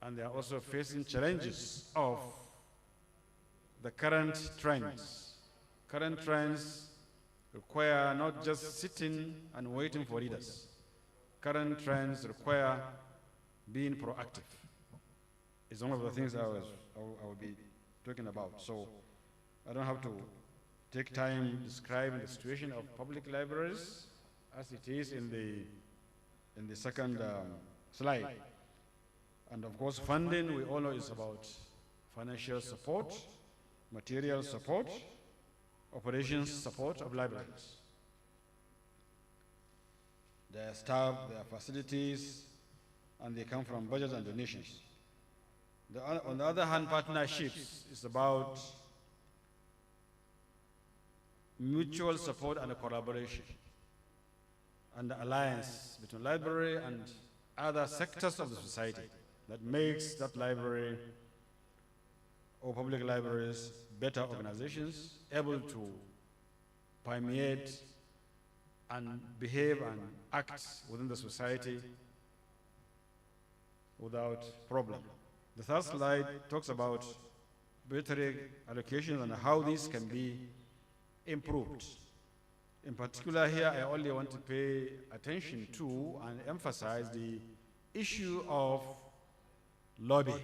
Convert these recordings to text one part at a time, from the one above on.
and they are also facing challenges of the current trends. Current trends require not just sitting and waiting for readers. Current trends require being proactive. It's one of the things I will be talking about. So I don't have to take time describing the situation of public libraries as it is in the second slide. And of course, funding, we all know, is about financial support, material support, operations support of libraries. Their staff, their facilities, and they come from budgets and donations. On the other hand, partnerships is about mutual support and collaboration and the alliance between library and other sectors of the society that makes that library or public libraries better organizations, able to permeate and behave and act within the society without problem. The third slide talks about budgetary allocations and how these can be improved. In particular here, I only want to pay attention to and emphasize the issue of lobby.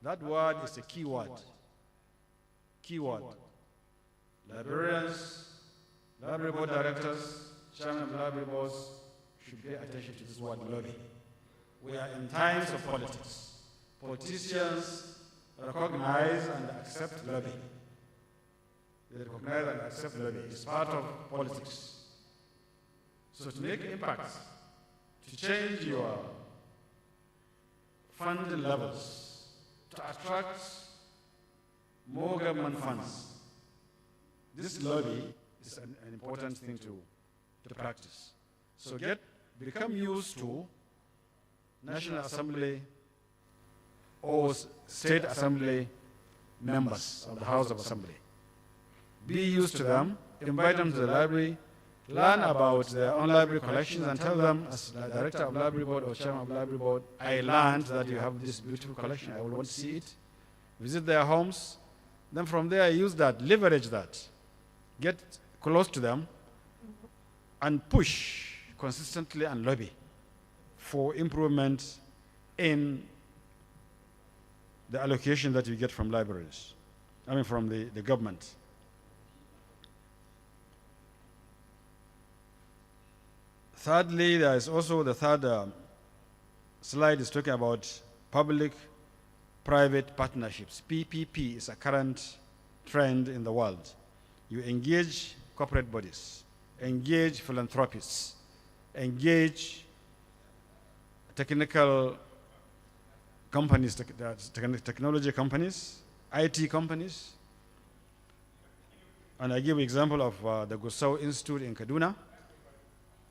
That word is a key word. Keyword. Librarians, library board directors, chairmen of library boards should pay attention to this word lobby. We are in times of politics. Politicians recognize and accept lobby. They recognize and accept lobby. It's part of politics. So to make impact, to change your funding levels, to attract more government funds, this lobby is an important thing to practice. So become used to National Assembly or State Assembly members of the House of Assembly. Be used to them, invite them to the library, learn about their own library collections, and tell them, as the director of library board or chairman of library board, I learned that you have this beautiful collection, I would want to see it. Visit their homes. Then from there, use that, leverage that, get close to them, and push consistently and lobby for improvement in the allocation that you get from libraries, from the government. Thirdly, there is also the third slide is talking about public-private partnerships. PPP is a current trend in the world. You engage corporate bodies, engage philanthropists, engage technical companies, technology companies, IT companies. And I give example of the Gusau Institute in Kaduna.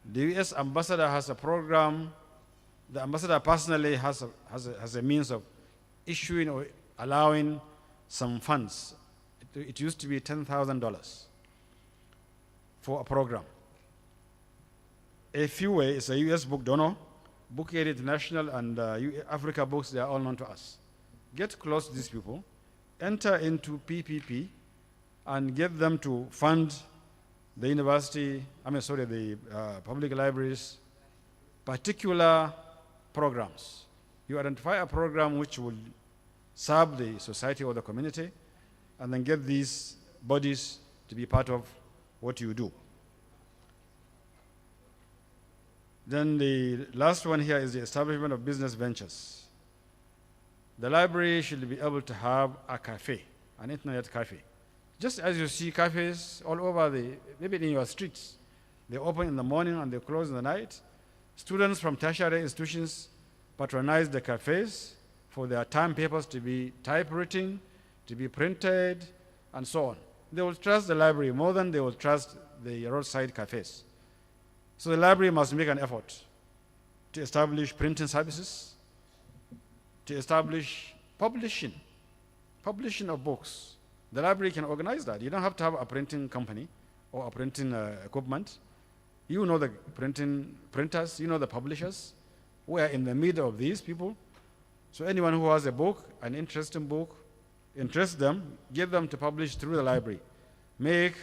The U.S. ambassador has a program. The ambassador personally has a means of issuing or allowing some funds. It used to be $10,000 for a program. AFUA is a U.S. book donor. Book Aid International and Africa Books, they are all known to us. Get close to these people, enter into PPP, and get them to fund the university, the public libraries, particular programs. You identify a program which will serve the society or the community, and then get these bodies to be part of what you do. Then the last one here is the establishment of business ventures. The library should be able to have a cafe, an internet cafe. Just as you see cafes all over maybe in your streets. They open in the morning and they close in the night. Students from tertiary institutions patronize the cafes for their term papers to be typewritten, to be printed, and so on. They will trust the library more than they will trust the roadside cafes. So the library must make an effort to establish printing services, to establish publishing of books. The library can organize that. You don't have to have a printing company or a printing equipment. You know the printers, you know the publishers. We are in the middle of these people. So anyone who has a book, an interesting book, interest them, get them to publish through the library. Make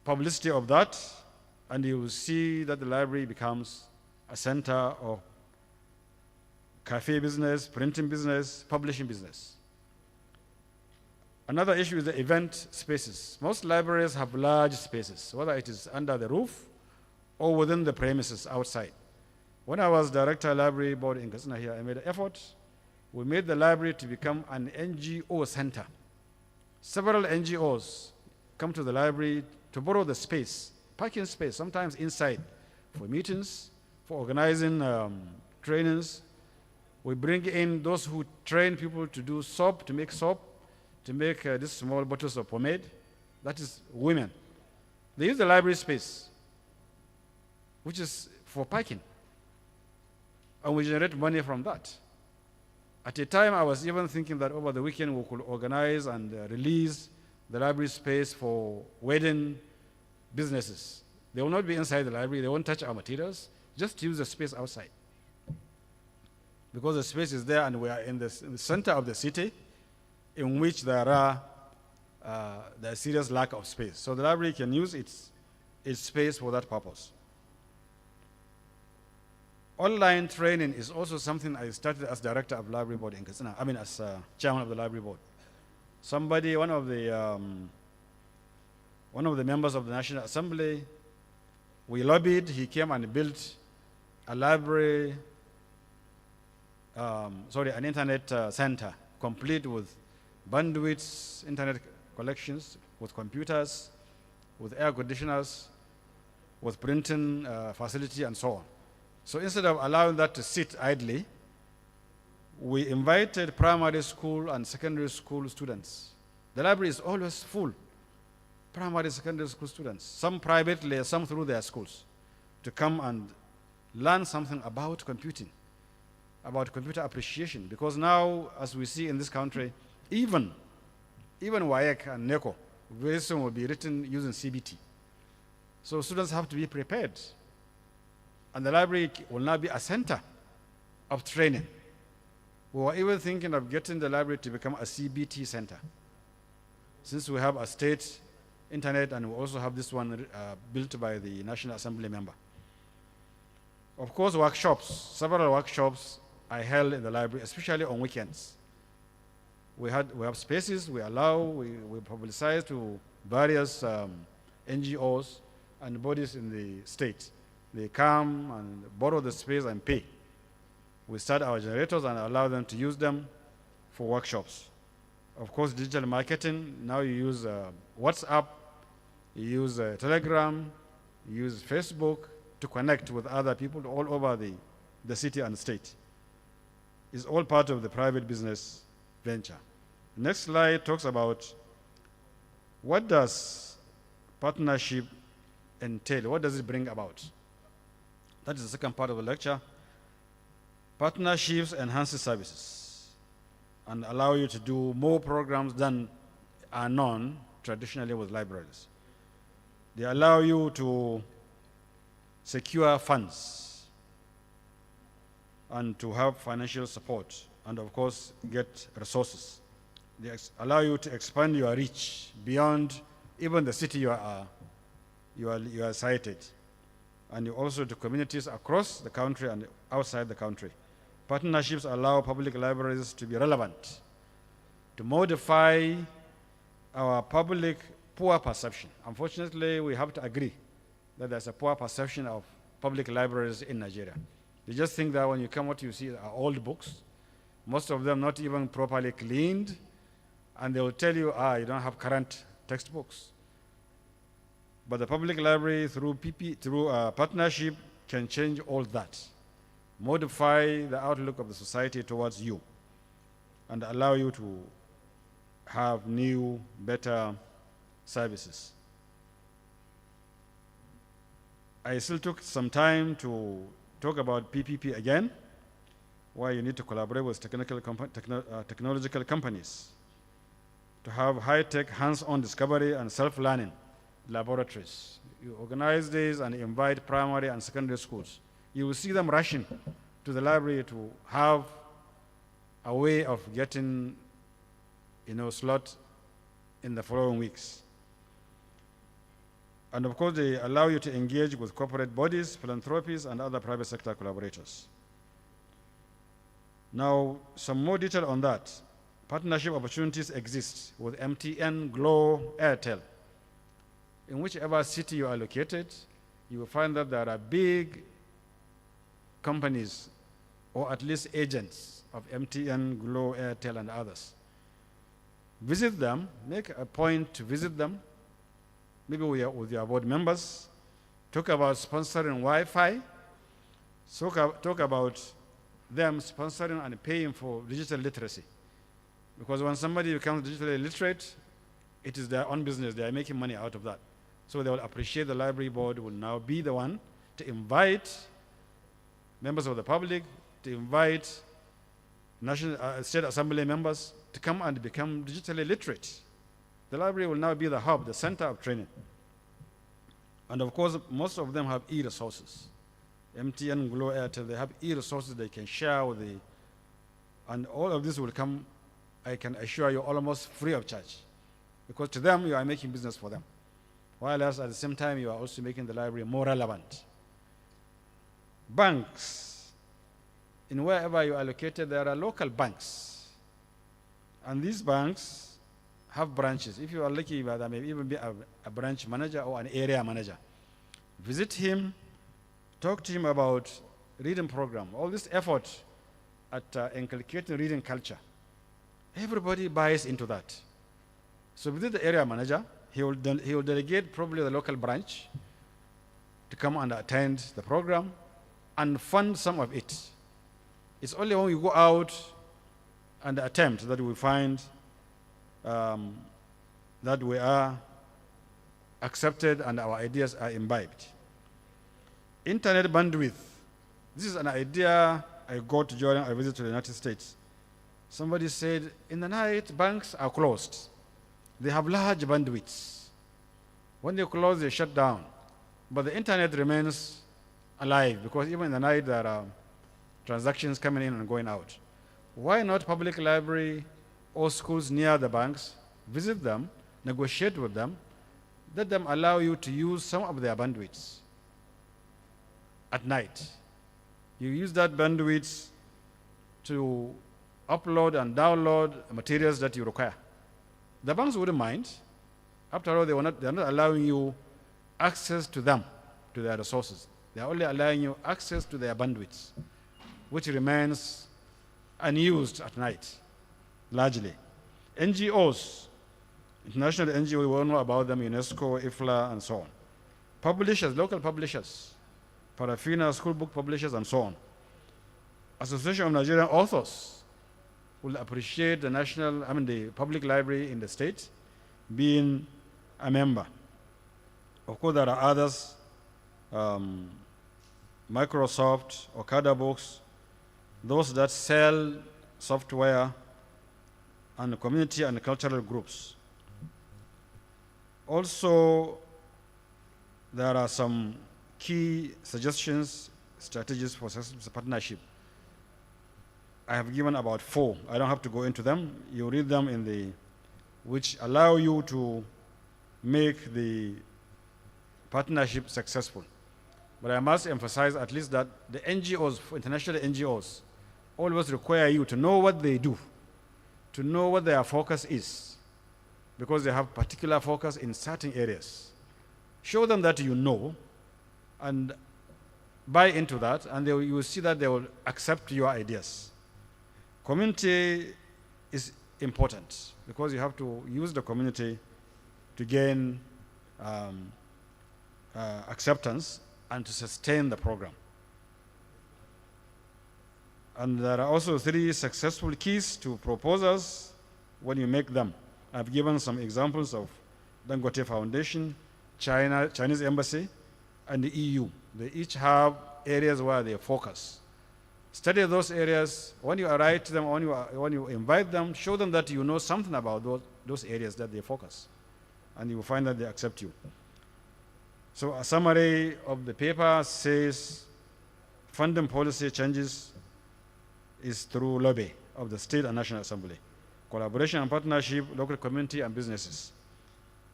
publicity of that, and you will see that the library becomes a center of cafe business, printing business, publishing business. Another issue is the event spaces. Most libraries have large spaces, whether it is under the roof or within the premises outside. When I was director of library board in Katsina here, I made an effort. We made the library to become an NGO center. Several NGOs come to the library to borrow the space, parking space, sometimes inside, for meetings, for organizing trainings. We bring in those who train people to do soap, to make these small bottles of pomade. That is women. They use the library space, which is for parking. And we generate money from that. At a time, I was even thinking that over the weekend we could organize and release the library space for wedding businesses. They will not be inside the library. They won't touch our materials. Just use the space outside. Because the space is there and we are in the center of the city in which there's serious lack of space. So the library can use its space for that purpose. Online training is also something I started as director of library board in Katsina. As chairman of the library board. One of the members of the National Assembly, we lobbied. He came and built a library, an internet center, complete with bandwidths, internet collections, with computers, with air conditioners, with printing facility, and so on. So instead of allowing that to sit idly, we invited primary school and secondary school students. The library is always full. Primary, secondary school students, some privately, some through their schools, to come and learn something about computing, about computer appreciation. Because now, as we see in this country, even WAEC and NECO very soon will be written using CBT. So students have to be prepared. And the library will now be a center of training. We were even thinking of getting the library to become a CBT center. Since we have a state internet and we also have this one built by the National Assembly member. Of course, several workshops I held in the library, especially on weekends. We have spaces, we publicize to various NGOs and bodies in the state. They come and borrow the space and pay. We start our generators and allow them to use them for workshops. Of course, digital marketing, now you use WhatsApp, you use Telegram, you use Facebook to connect with other people all over the city and state. It's all part of the private business venture. Next slide talks about what does partnership entail? What does it bring about? That is the second part of the lecture. Partnerships enhances services and allow you to do more programs than are known traditionally with libraries. They allow you to secure funds and to have financial support and, of course, get resources. They allow you to expand your reach beyond even the city you are sited, and also to communities across the country and outside the country. Partnerships allow public libraries to be relevant, to modify our public poor perception. Unfortunately, we have to agree that there's a poor perception of public libraries in Nigeria. They just think that when you come, what you see are old books, most of them not even properly cleaned, and they will tell you, you don't have current textbooks. But the public library, through partnership, can change all that, modify the outlook of the society towards you, and allow you to have new, better services. I still took some time to talk about PPP again, why you need to collaborate with technological companies to have high-tech, hands-on discovery and self-learning laboratories. You organize these and invite primary and secondary schools. You will see them rushing to the library to have a way of getting, slot in the following weeks. And of course, they allow you to engage with corporate bodies, philanthropies, and other private sector collaborators. Now, some more detail on that. Partnership opportunities exist with MTN, Glo, Airtel. In whichever city you are located, you will find that there are big companies, or at least agents of MTN, Glo, Airtel, and others. Visit them, make a point to visit them, maybe with your board members, talk about sponsoring Wi-Fi, talk about them sponsoring and paying for digital literacy. Because when somebody becomes digitally literate, it is their own business. They are making money out of that. So they will appreciate the library board will now be the one to invite members of the public, to invite National State Assembly members to come and become digitally literate. The library will now be the hub, the center of training. And of course, most of them have e-resources. MTN, Glo, Airtel, they have e-resources they can share with and all of this will come, I can assure you, almost free of charge. Because to them, you are making business for them. While else, at the same time, you are also making the library more relevant. Banks. In wherever you are located, there are local banks. And these banks have branches. If you are lucky, there may even be a branch manager or an area manager. Visit him, talk to him about reading program. All this effort at inculcating reading culture. Everybody buys into that. So visit the area manager. He will delegate probably the local branch to come and attend the program and fund some of it. It's only when we go out and attempt that we find that we are accepted and our ideas are imbibed. Internet bandwidth. This is an idea I got during a visit to the United States. Somebody said, in the night, banks are closed. They have large bandwidths. When they close, they shut down. But the internet remains alive because even in the night, there are transactions coming in and going out. Why not public library or schools near the banks? Visit them, negotiate with them, let them allow you to use some of their bandwidths at night. You use that bandwidth to upload and download materials that you require. The banks wouldn't mind. After all, they're not allowing you access to them, to their resources. They're only allowing you access to their bandwidths, which remains unused at night, largely. NGOs, international NGOs, we all know about them, UNESCO, IFLA, and so on. Publishers, local publishers, Parafina, school book publishers, and so on. Association of Nigerian Authors will appreciate the public library in the state being a member. Of course, there are others, Microsoft, Okada Books, those that sell software, and community and cultural groups. Also, there are some key suggestions, strategies for successful partnership. I have given about 4. I don't have to go into them. You read them which allow you to make the partnership successful. But I must emphasize at least that the NGOs, international NGOs, always require you to know what they do, to know what their focus is, because they have particular focus in certain areas. Show them that you know and buy into that, and you will see that they will accept your ideas. Community is important because you have to use the community to gain acceptance and to sustain the program. And there are also 3 successful keys to proposals when you make them. I've given some examples of Dangote Foundation, Chinese Embassy, and the EU. They each have areas where they focus. Study those areas. When you write to them, when you invite them, show them that you know something about those areas that they focus. And you will find that they accept you. So a summary of the paper says funding policy changes is through lobby of the State and National Assembly. Collaboration and partnership, local community and businesses.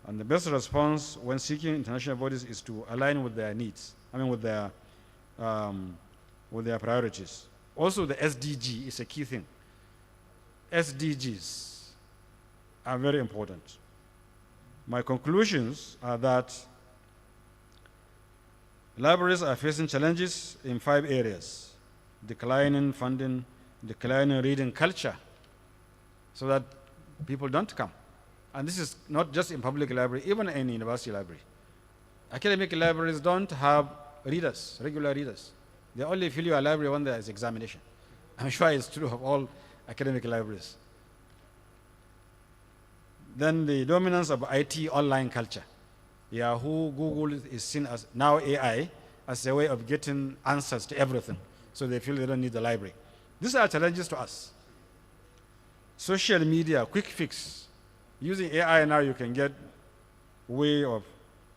And the best response when seeking international bodies is to align with their needs, with their priorities. Also, the SDG is a key thing. SDGs are very important. My conclusions are that libraries are facing challenges in 5 areas: declining funding, declining reading culture, so that people don't come. And this is not just in public library, even in university library. Academic libraries don't have readers, regular readers. They only fill your library when there is examination. I'm sure it's true of all academic libraries. Then the dominance of IT online culture. Yahoo, Google is seen as, now AI, as a way of getting answers to everything. So they feel they don't need the library. These are challenges to us. Social media, quick fix. Using AI now, you can get way of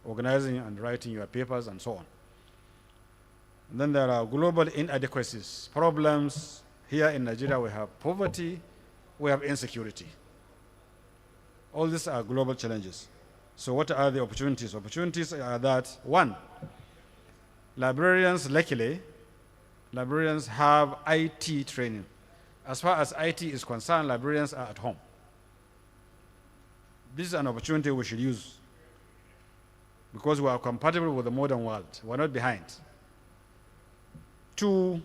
organizing and writing your papers and so on. And then there are global inadequacies, problems. Here in Nigeria, we have poverty, we have insecurity. All these are global challenges. So what are the opportunities? Opportunities are that, 1, librarians, luckily, librarians have IT training. As far as IT is concerned, librarians are at home. This is an opportunity we should use because we are compatible with the modern world. We're not behind. 2,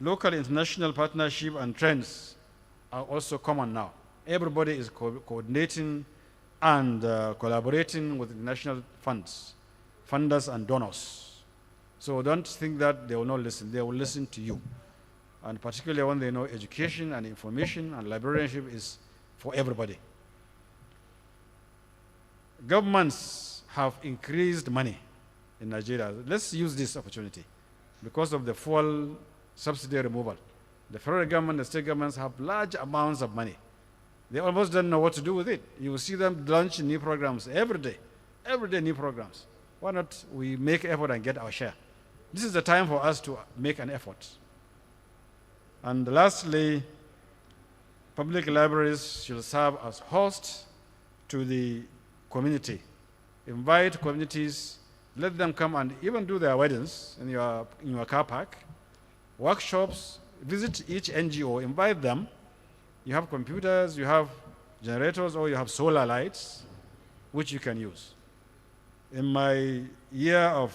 local international partnership and trends are also common now. Everybody is coordinating and collaborating with international funders and donors. So don't think that they will not listen. They will listen to you. And particularly when they know education and information and librarianship is for everybody. Governments have increased money in Nigeria. Let's use this opportunity because of the fuel subsidy removal. The federal government, the state governments have large amounts of money. They almost don't know what to do with it. You will see them launch new programs every day new programs. Why not we make effort and get our share? This is the time for us to make an effort. And lastly, public libraries should serve as hosts to the community. Invite communities, let them come and even do their weddings in your car park, workshops, visit each NGO, invite them. You have computers, you have generators, or you have solar lights, which you can use. In my years,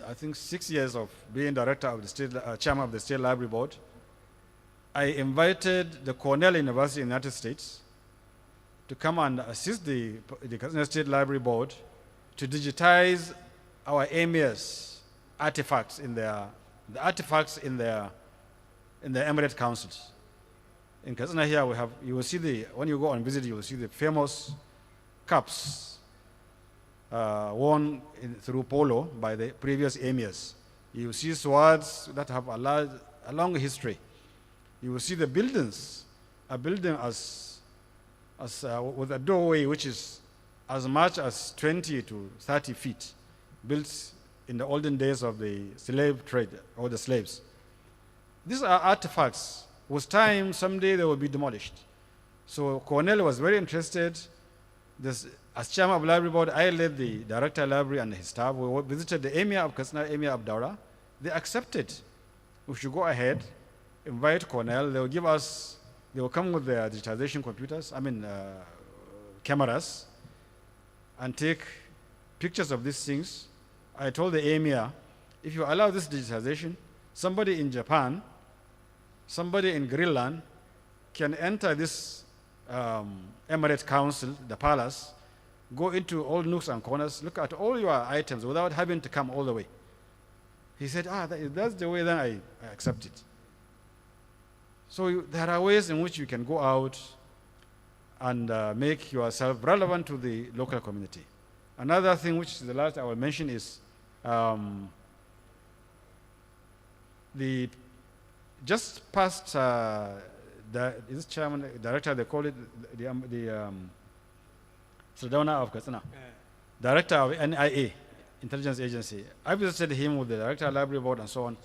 I think 6 years of being director of the state, chairman of the State Library Board, I invited the Cornell University in the United States to come and assist the Katsina State Library Board to digitize our emirs' artifacts in their emirate councils. In Katsina here, you will see when you go on visit, you will see the famous cups worn through polo by the previous emirs. You will see swords that have a long history. You will see the buildings, a building with a doorway which is as much as 20 to 30 feet, built in the olden days of the slave trade or the slaves. These are artifacts. With time, someday they will be demolished. So Cornell was very interested. As chairman of the library board, I led the director of the library and his staff. We visited the emir of Katsina, Emir of Daura. They accepted. We should go ahead, invite Cornell. They will come with their digitization computers, cameras, and take pictures of these things. I told the emir, if you allow this digitization, somebody in Japan, somebody in Greenland can enter this Emirate Council, the palace, go into all nooks and corners, look at all your items without having to come all the way. He said, that's the way, then I accept it. So there are ways in which you can go out and make yourself relevant to the local community. Another thing, which is the last I will mention, is the just past this chairman, director, they call it the Sardona of Katsina, director of NIA, Intelligence Agency. I visited him with the director of library board and so on.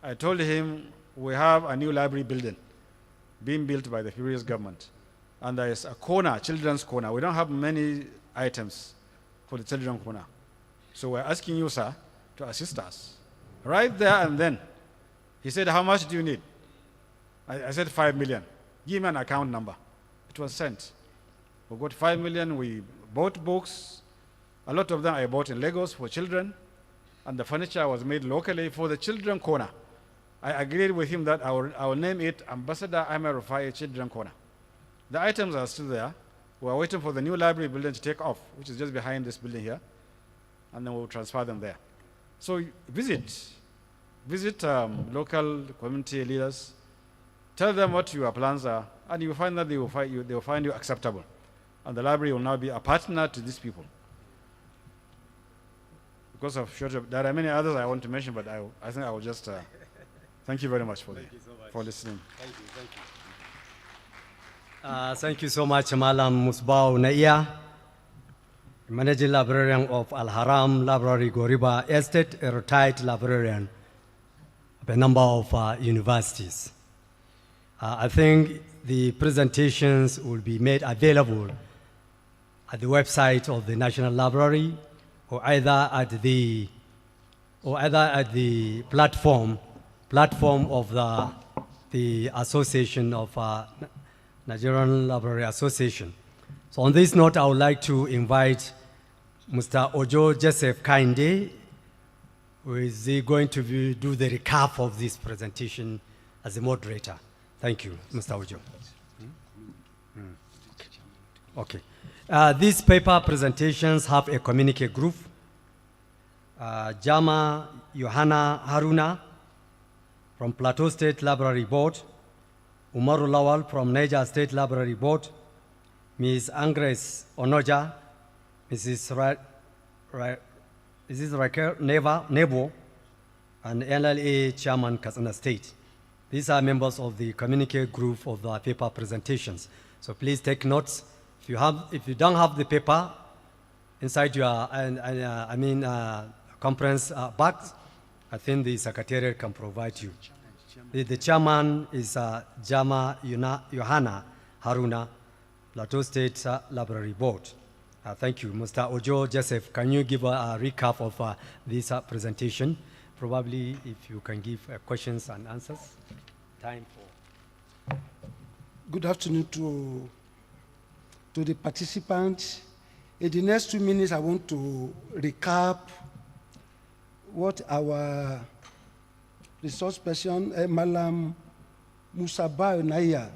I told him we have a new library building being built by the previous government. And there is a corner, children's corner. We don't have many items for the children's corner. So we're asking you, sir, to assist us. Right there and then, he said, how much do you need? I said 5 million. Give me an account number. It was sent. We got 5 million. We bought books. A lot of them I bought in Lagos for children. And the furniture was made locally for the children corner. I agreed with him that I will name it Ambassador Ahmed Rufai Children Corner. The items are still there. We are waiting for the new library building to take off, which is just behind this building here. And then we'll transfer them there. So visit local community leaders. Tell them what your plans are, and you will find that they will find you acceptable. And the library will now be a partner to these people. Because of there are many others I want to mention, but I think I will just thank you very much for listening. Thank you. Thank you so much, Malam Musbau Naiya, Managing Librarian of Al Haram Library, Goriba Estate, a retired librarian of a number of universities. I think the presentations will be made available at the website of the National Library, or either at the platform of the Association of Nigerian Library Association. So on this note, I would like to invite Mr. Ojo Joseph Kainde, who is going to do the recap of this presentation as a moderator. Thank you, Mr. Ojo. Okay. These paper presentations have a communique group. Jama Yohana Haruna from Plateau State Library Board, Umaru Lawal from Niger State Library Board, Ms. Angres Onoja, Mrs. Raquel Nebo, and LLA Chairman Katsina State. These are members of the communique group of the paper presentations. So please take notes. If you don't have the paper inside your conference bags, I think the Secretariat can provide you. The chairman is Jama Yohana Haruna, Plateau State Library Board. Thank you. Mr. Ojo Joseph, can you give a recap of this presentation? Probably if you can give questions and answers. Time for. Good afternoon to the participants. In the next 2 minutes, I want to recap what our resource person, Malam Musaba Naya,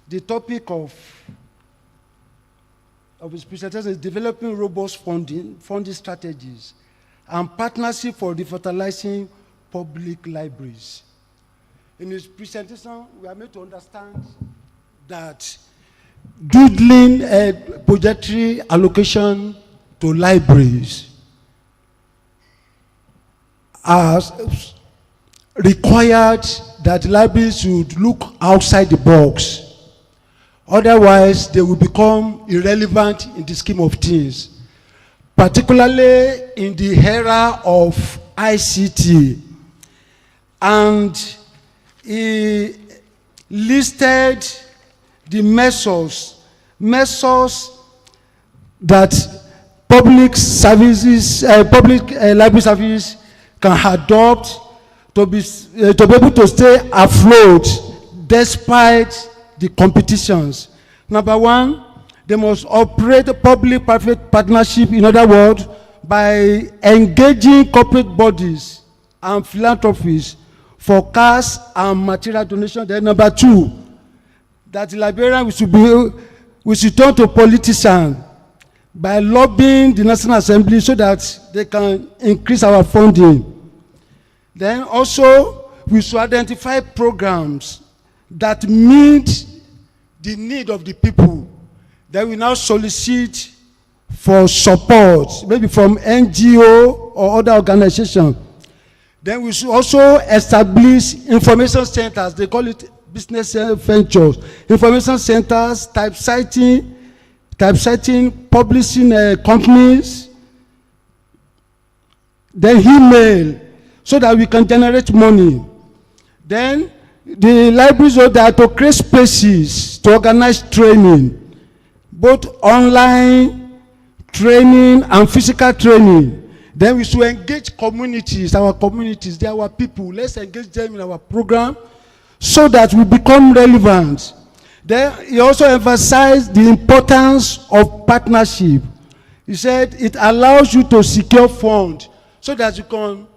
the topic of his presentation is developing robust funding strategies and partnership for revitalizing public libraries. In his presentation, we are made to understand that doodling a budgetary allocation to libraries as required that libraries should look outside the box. Otherwise, they will become irrelevant in the scheme of things, particularly in the era of ICT. And he listed the measures that public library service can adopt to be able to stay afloat despite the competitions. Number one, they must operate a public-private partnership, in other words, by engaging corporate bodies and philanthropies for cash and material donation. Then number two, that the librarian we should turn to politicians by lobbying the National Assembly so that they can increase our funding. Then also, we should identify programs that meet the need of the people. Then we now solicit for support, maybe from NGO or other organizations. Then we should also establish information centers. They call it business ventures. Information centers, typesetting, publishing companies. Then email, so that we can generate money. Then the libraries are to create spaces to organize training, both online training and physical training. Then we should engage communities, they are our people. Let's engage them in our program so that we become relevant. Then he also emphasized the importance of partnership. He said it allows you to secure funds so that you can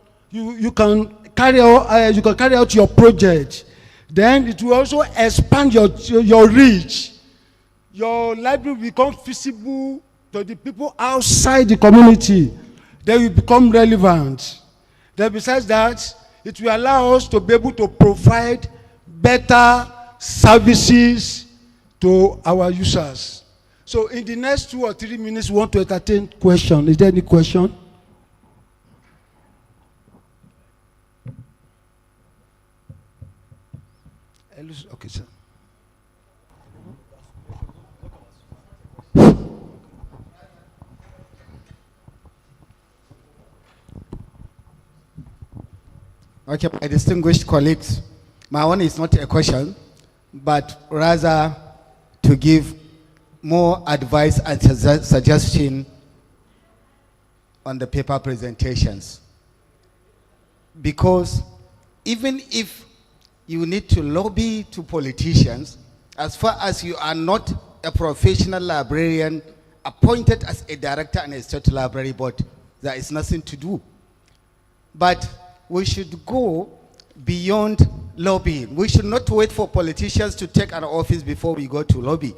carry out your project. Then it will also expand your reach. Your library will become visible to the people outside the community. They will become relevant. Then besides that, it will allow us to be able to provide better services to our users. So in the next 2 or 3 minutes, we want to entertain questions. Is there any question? Okay, sir. Okay, my distinguished colleagues, my one is not a question, but rather to give more advice and suggestion on the paper presentations. Because even if you need to lobby to politicians, as far as you are not a professional librarian appointed as a director in a state library board, there is nothing to do. But we should go beyond lobbying. We should not wait for politicians to take an office before we go to lobby.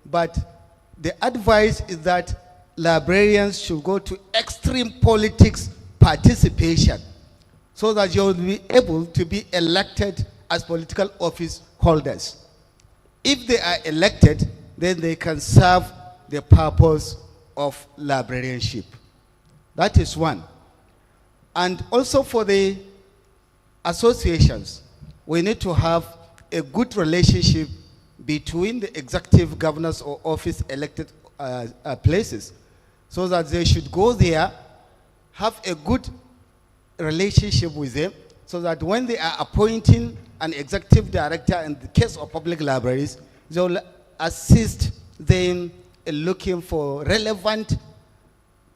But the advice is that librarians should go to extreme politics participation so that you will be able to be elected as political office holders. If they are elected, then they can serve the purpose of librarianship. That is one. And also for the associations, we need to have a good relationship between the executive governors or office elected places, so that they should go there, have a good relationship with them, so that when they are appointing an executive director in the case of public libraries, they will assist them in looking for relevant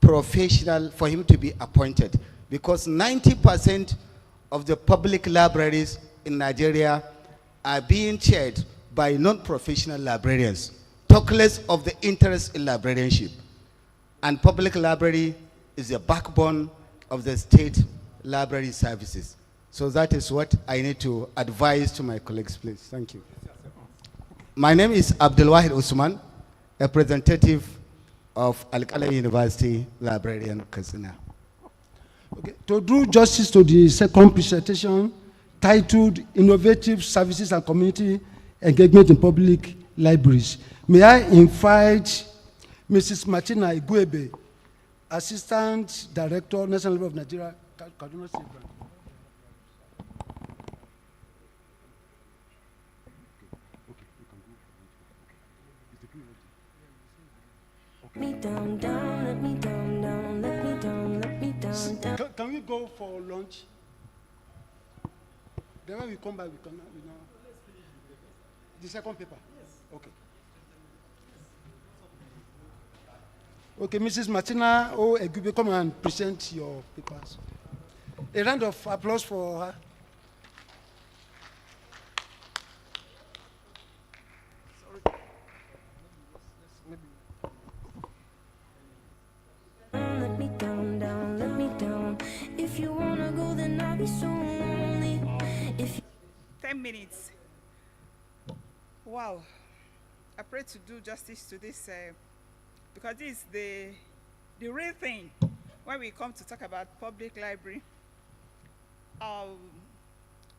professional for him to be appointed. Because 90% of the public libraries in Nigeria are being chaired by non-professional librarians, talk less of the interest in librarianship. And public library is the backbone of the state library services. So that is what I need to advise to my colleagues, please. Thank you. My name is Abdulwahid Usman, a representative of Al-Qalam University Librarian, Katsina. Okay. To do justice to the second presentation, titled Innovative Services and Community Engagement in Public Libraries, may I invite Mrs. Martina Igwebe, Assistant Director, National Library of Nigeria, Katsina State Government. Me down, down, let me down, down, let me down, let me down, down. Can we go for lunch? Then when we come back, we can, you know. The second paper? Yes. Okay. Okay, Mrs. Martina Egube, come and present your papers. A round of applause for her. Let me down, down, let me down. If you wanna go, then I'll be so lonely. If 10 minutes. Wow. I pray to do justice to this because this is the real thing when we come to talk about public library.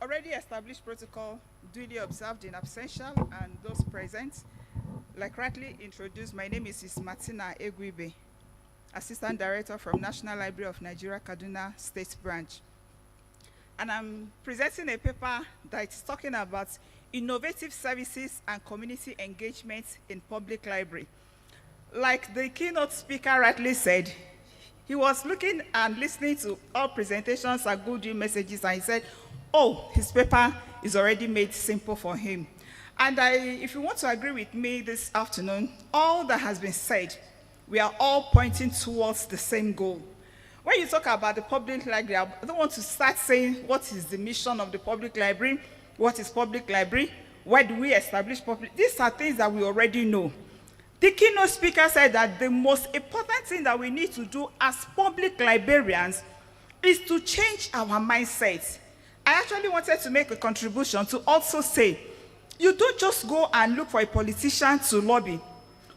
Already established protocol duly observed in absentia, and those present, like rightly introduced, my name is Martina Egwibe, Assistant Director from National Library of Nigeria, Katsina State Branch. And I'm presenting a paper that is talking about innovative services and community engagement in public library. Like the keynote speaker rightly said, He was looking and listening to all presentations and good messages, and he said, oh, his paper is already made simple for him. And if you want to agree with me this afternoon, all that has been said, we are all pointing towards the same goal. When you talk about the public library, I don't want to start saying what is the mission of the public library, what is public library, why do we establish public? These are things that we already know. The keynote speaker said that the most important thing that we need to do as public librarians is to change our mindset. I actually wanted to make a contribution to also say, you don't just go and look for a politician to lobby.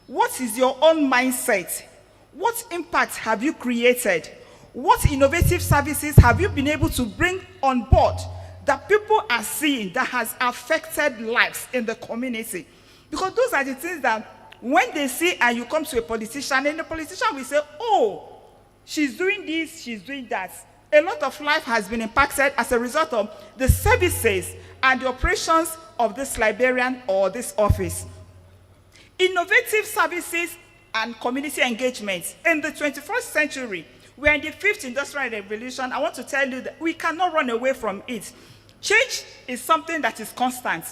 What is your own mindset? What impact have you created? What innovative services have you been able to bring on board that people are seeing that has affected lives in the community? Because those are the things that when they see and you come to a politician, and the politician will say, oh, she's doing this, she's doing that. A lot of life has been impacted as a result of the services and the operations of this librarian or this office. Innovative services and community engagement. In the 21st century, we're in the 5th industrial revolution. I want to tell you that we cannot run away from it. Change is something that is constant.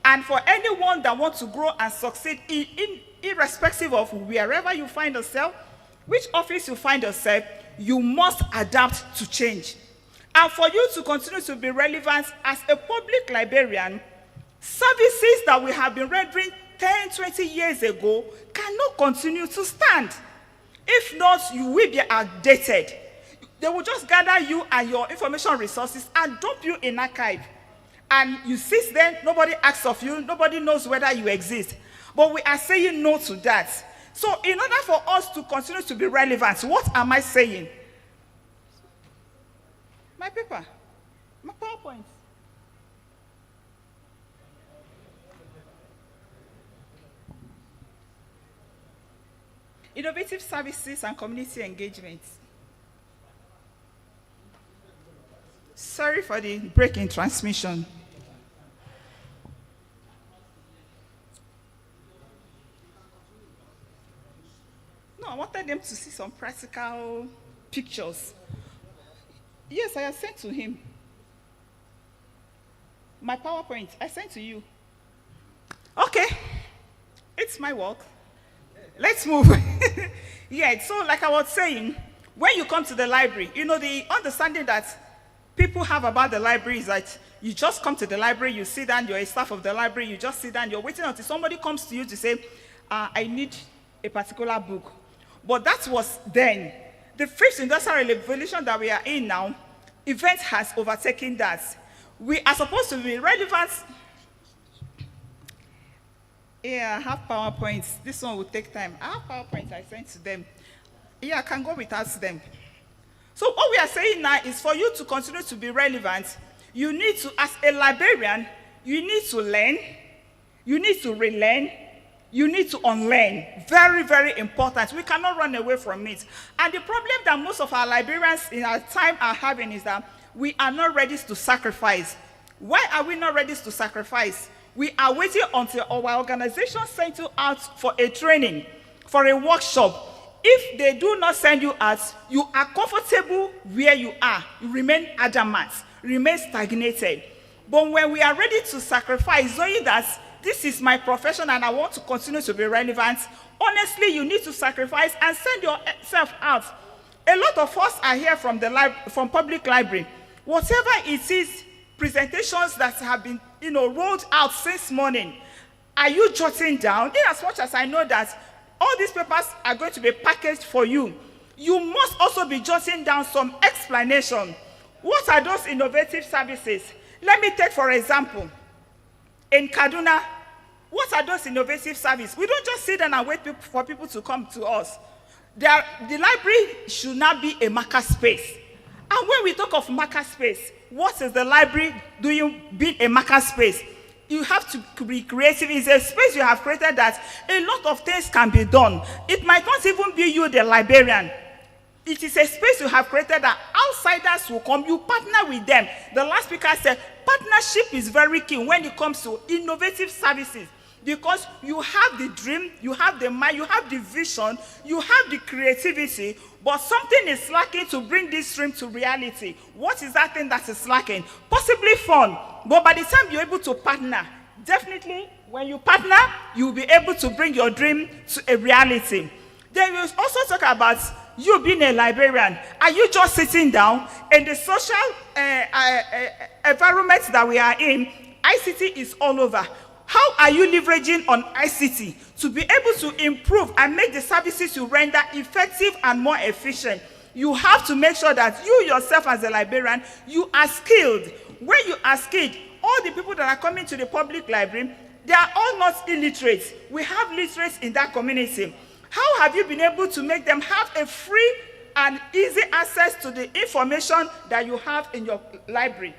And for anyone that wants to grow and succeed, irrespective of wherever you find yourself, which office you find yourself, you must adapt to change. And for you to continue to be relevant as a public librarian, services that we have been rendering 10, 20 years ago cannot continue to stand. If not, you will be outdated. They will just gather you and your information resources and dump you in archive. And you sit there, nobody asks of you, nobody knows whether you exist. But we are saying no to that. So in order for us to continue to be relevant, what am I saying? My paper, my PowerPoint. Innovative services and community engagement. Sorry for the break in transmission. No, I wanted them to see some practical pictures. Yes, I have sent to him. My PowerPoint, I sent to you. Okay, it's my work. Let's move. Yeah, so like I was saying, when you come to the library, you know, the understanding that people have about the library is that you just come to the library, you sit down, you're a staff of the library, you just sit down, you're waiting until somebody comes to you to say, I need a particular book. But that was then. The 5th industrial revolution that we are in now, event has overtaken that. We are supposed to be relevant. Yeah, I have PowerPoints. This one will take time. I have PowerPoints I sent to them. Yeah, I can go without them. So what we are saying now is for you to continue to be relevant, you need to, as a librarian, you need to learn, you need to relearn, you need to unlearn. Very, very important. We cannot run away from it. And the problem that most of our librarians in our time are having is that we are not ready to sacrifice. Why are we not ready to sacrifice? We are waiting until our organization sends you out for a training, for a workshop. If they do not send you out, you are comfortable where you are. You remain adamant, remain stagnated. But when we are ready to sacrifice, knowing that this is my profession and I want to continue to be relevant, honestly, you need to sacrifice and send yourself out. A lot of us are here from from public library. Whatever it is, presentations that have been, rolled out since morning, are you jotting down? In as much as I know that all these papers are going to be packaged for you, you must also be jotting down some explanation. What are those innovative services? Let me take, for example, in Kaduna, what are those innovative services? We don't just sit down and wait for people to come to us. The library should not be a marker space. And when we talk of marker space, what is the library doing being a marker space? You have to be creative. It's a space you have created that a lot of things can be done. It might not even be you, the librarian. It is a space you have created that outsiders will come. You partner with them. The last speaker said partnership is very key when it comes to innovative services. because you have the dream, you have the mind, you have the vision, you have the creativity, but something is lacking to bring this dream to reality. What is that thing that is lacking? Possibly fun, but by the time you're able to partner, definitely when you partner, you'll be able to bring your dream to a reality. Then we also talk about you being a librarian. Are you just sitting down in the social environment that we are in? ICT is all over. How are you leveraging on ICT to be able to improve and make the services you render effective and more efficient? You have to make sure that you yourself as a librarian, you are skilled. When you are skilled, all the people that are coming to the public library, they are all not illiterate. We have literates in that community. How have you been able to make them have a free and easy access to the information that you have in your library?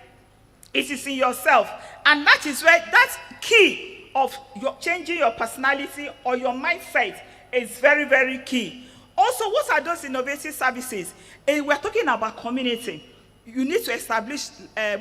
It is in yourself. And that is where that key of your changing your personality or your mindset is very, very key. Also, what are those innovative services? We're talking about community. You need to establish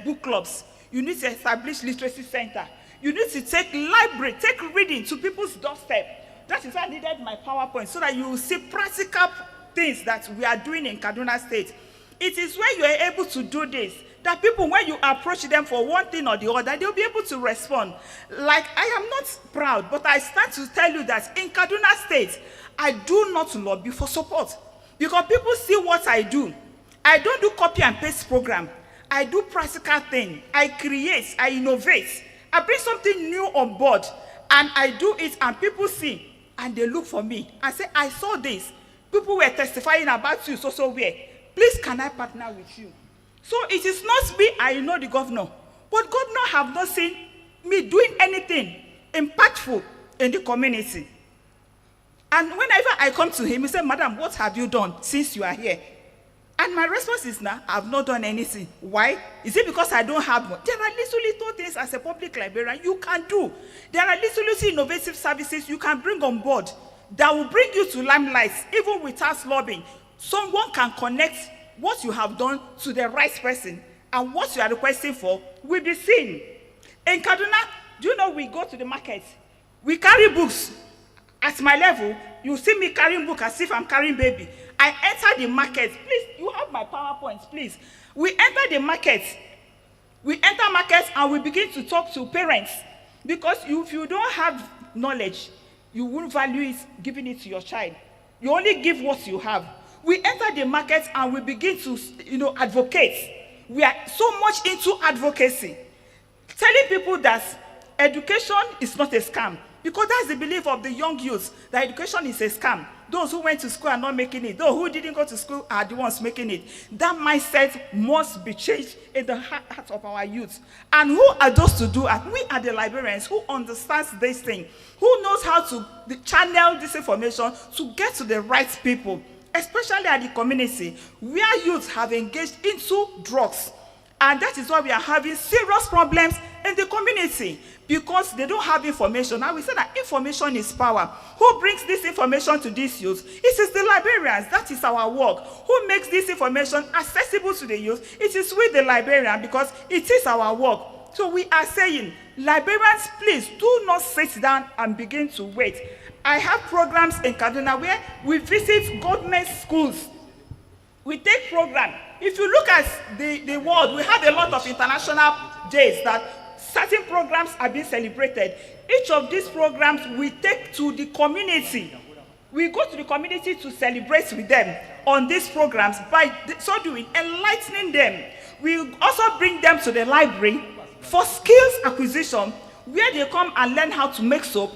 book clubs. You need to establish literacy center. You need to take library, take reading to people's doorstep. That is why I needed my PowerPoint, so that you will see practical things that we are doing in Kaduna State. It is when you are able to do this that people, when you approach them for one thing or the other, they'll be able to respond. Like, I am not proud, but I stand to tell you that in Kaduna State, I do not lobby for support. Because people see what I do. I don't do copy and paste program. I do practical thing. I create, I innovate. I bring something new on board, and I do it, and people see, and they look for me. I say, I saw this. People were testifying about you, so where. Please, can I partner with you? So it is not me, I know the governor, but governor have not seen me doing anything impactful in the community. And whenever I come to him, he said, Madam, what have you done since you are here? And my response is, now, I have not done anything. Why? Is it because I don't have one? There are little things as a public librarian you can do. There are little innovative services you can bring on board that will bring you to limelight, even without lobbying. Someone can connect what you have done to the right person, and what you are requesting for will be seen. In Kaduna, do you know we go to the market? We carry books. At my level, you see me carrying books as if I'm carrying baby. I enter the market. Please, you have my PowerPoint, please. We enter the market. We enter markets and we begin to talk to parents. Because if you don't have knowledge, you won't value it, giving it to your child. You only give what you have. We enter the market and we begin to, advocate. We are so much into advocacy. Telling people that education is not a scam. Because that's the belief of the young youth, that education is a scam. Those who went to school are not making it. Those who didn't go to school are the ones making it. That mindset must be changed in the heart of our youth. And who are those to do it? We are the librarians who understands this thing, who knows how to channel this information to get to the right people, especially at the community, where youth have engaged into drugs. And that is why we are having serious problems in the community, because they don't have information. Now we say that information is power. Who brings this information to these youth? It is the librarians. That is our work. Who makes this information accessible to the youth? It is with the librarian, because it is our work. So we are saying, librarians, please do not sit down and begin to wait. I have programs in Kaduna where we visit government schools. We take program. If you look at the world, we have a lot of international days that certain programs are being celebrated. Each of these programs we take to the community. We go to the community to celebrate with them on these programs. By so doing, enlightening them. We also bring them to the library for skills acquisition, where they come and learn how to make soap,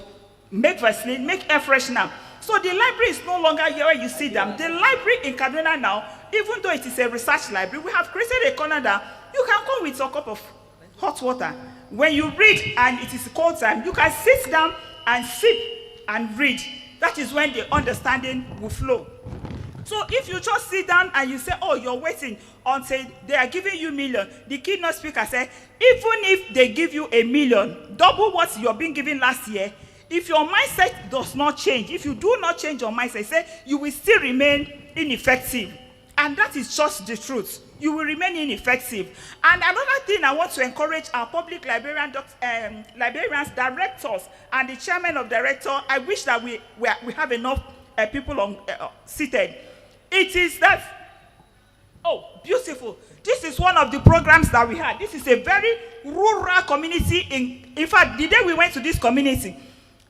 make Vaseline, make air freshener. So the library is no longer here where you see them. The library in Kaduna now, even though it is a research library, we have created a corner that you can come with a cup of hot water. When you read and it is cold time, you can sit down and sip and read. That is when the understanding will flow. So if you just sit down and you say, oh, you're waiting until they are giving you million, the keynote speaker said, even if they give you $1 million, double what you're being given last year, if your mindset does not change, if you do not change your mindset, say, you will still remain ineffective. And that is just the truth. You will remain ineffective. And another thing I want to encourage our public librarians, directors, and the chairman of director, I wish that we have enough people on seated. It is that, oh, beautiful. This is one of the programs that we had. This is a very rural community. In fact, the day we went to this community,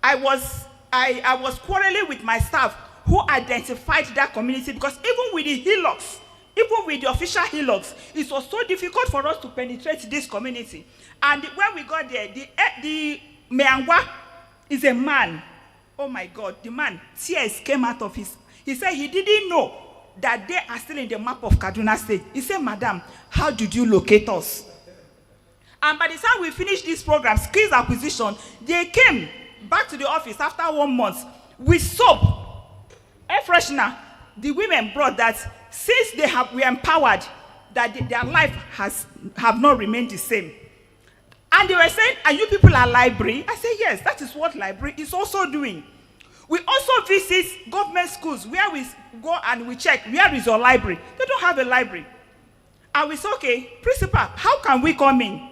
I was quarreling with my staff who identified that community, because even with the hillocks, even with the official hillocks, it was so difficult for us to penetrate this community. And when we got there, the Meangwa is a man. Oh my God, the man, tears came out of his. He said he didn't know that they are still in the map of Katsina State. He said, Madam, how did you locate us? And by the time we finished this program, skills acquisition, they came back to the office after 1 month with soap, air freshener. The women brought that since we empowered, that their life have not remained the same. And they were saying, are you people a library? I said, yes, that is what library is also doing. We also visit government schools where we go and we check, where is your library? They don't have a library. And we say, okay, principal, how can we come in?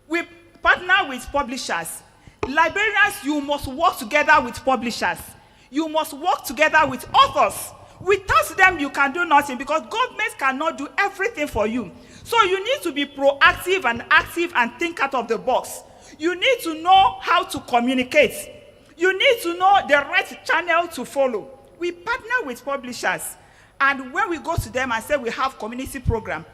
We partner with publishers. Librarians, you must work together with publishers. You must work together with authors. Without them, you can do nothing, because governments cannot do everything for you. So you need to be proactive and active and think out of the box. You need to know how to communicate. You need to know the right channel to follow. We partner with publishers, and when we go to them and say we have community program,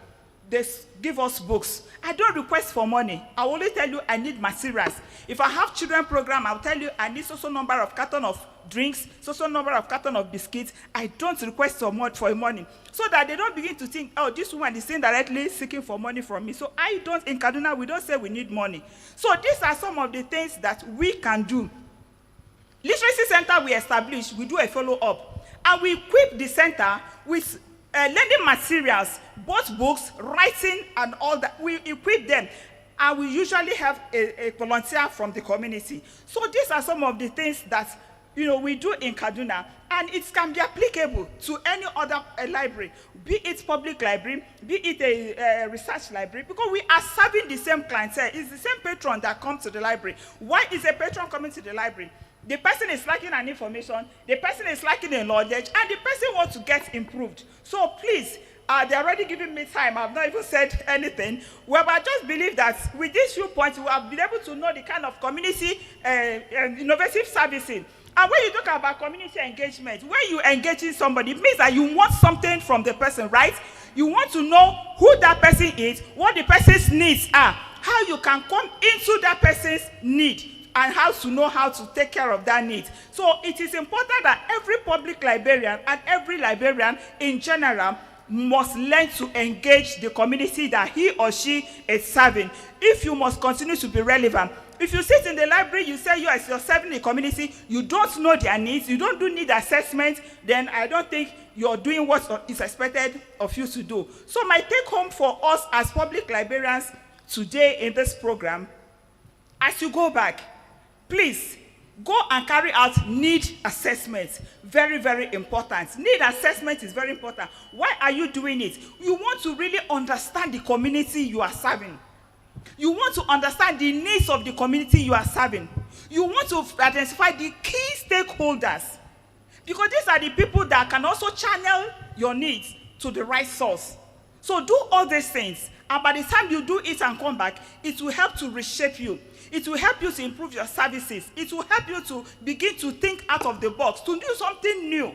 they give us books. I don't request for money. I only tell you I need materials. If I have children program, I'll tell you I need so number of carton of drinks, so number of carton of biscuits. I don't request for money, so that they don't begin to think, oh, this woman is indirectly seeking for money from me. So I don't, in Kaduna, we don't say we need money. So these are some of the things that we can do. Literacy center we established, we do a follow-up, and we equip the center with learning materials, both books, writing, and all that. We equip them, and we usually have a volunteer from the community. So these are some of the things that we do in Kaduna, and it can be applicable to any other library, be it public library, be it a research library, because we are serving the same clientele. It's the same patron that comes to the library. Why is a patron coming to the library? The person is lacking an information, the person is lacking a knowledge, and the person wants to get improved. So please, they're already giving me time. I've not even said anything. Well, but I just believe that with these few points, we have been able to know the kind of community innovative servicing. And when you talk about community engagement, when you engage in somebody, it means that you want something from the person, right? You want to know who that person is, what the person's needs are, how you can come into that person's need, and how to know how to take care of that need. So it is important that every public librarian and every librarian in general must learn to engage the community that he or she is serving. If you must continue to be relevant. If you sit in the library, you say you're serving the community, you don't know their needs, you don't do need assessment, then I don't think you're doing what is expected of you to do. So my take home for us as public librarians today in this program, as you go back, please go and carry out need assessment. Very, very important. Need assessment is very important. Why are you doing it? You want to really understand the community you are serving. You want to understand the needs of the community you are serving. You want to identify the key stakeholders, because these are the people that can also channel your needs to the right source. So do all these things, and by the time you do it and come back, it will help to reshape you. It will help you to improve your services. It will help you to begin to think out of the box, to do something new,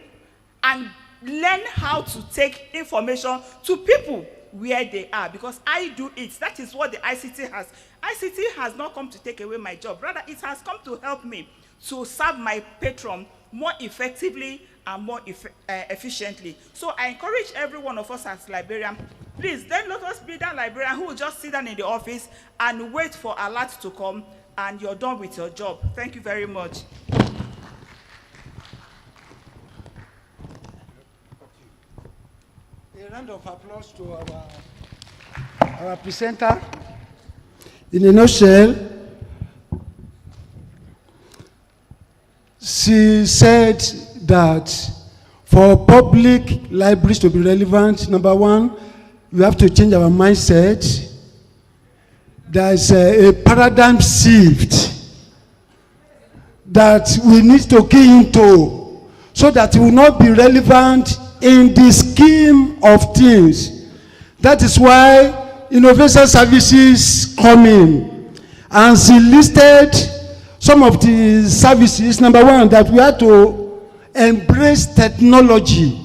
and learn how to take information to people where they are, because I do it. That is what the ICT has. ICT has not come to take away my job. Rather, it has come to help me to serve my patron more effectively and more efficiently. So I encourage every one of us as librarians, please, then let us be that librarian who will just sit down in the office and wait for alert to come, and you're done with your job. Thank you very much. A round of applause to our presenter. In a nutshell, she said that for public libraries to be relevant, number one, we have to change our mindset. There's a paradigm shift that we need to key into so that it will not be relevant in the scheme of things. That is why innovation services come in. And she listed some of the services. Number one, that we have to embrace technology.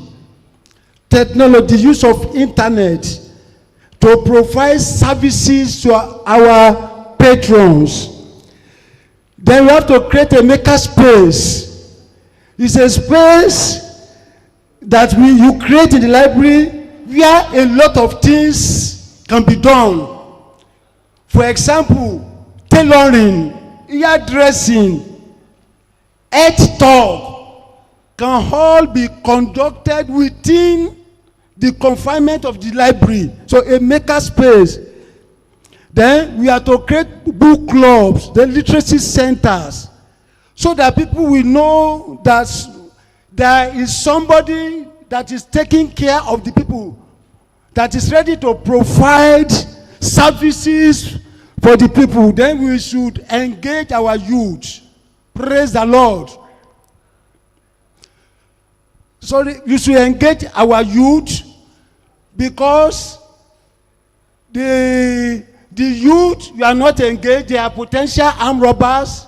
Technology, use of internet to provide services to our patrons. Then we have to create a maker space. It's a space that you create in the library where a lot of things can be done. For example, tailoring, hairdressing, health talk can all be conducted within the confinement of the library. So a maker space. Then we have to create book clubs, the literacy centers, so that people will know that there is somebody that is taking care of the people, that is ready to provide services for the people. Then we should engage our youth. Praise the Lord. So we should engage our youth, because the youth, you are not engaged, they are potential armed robbers,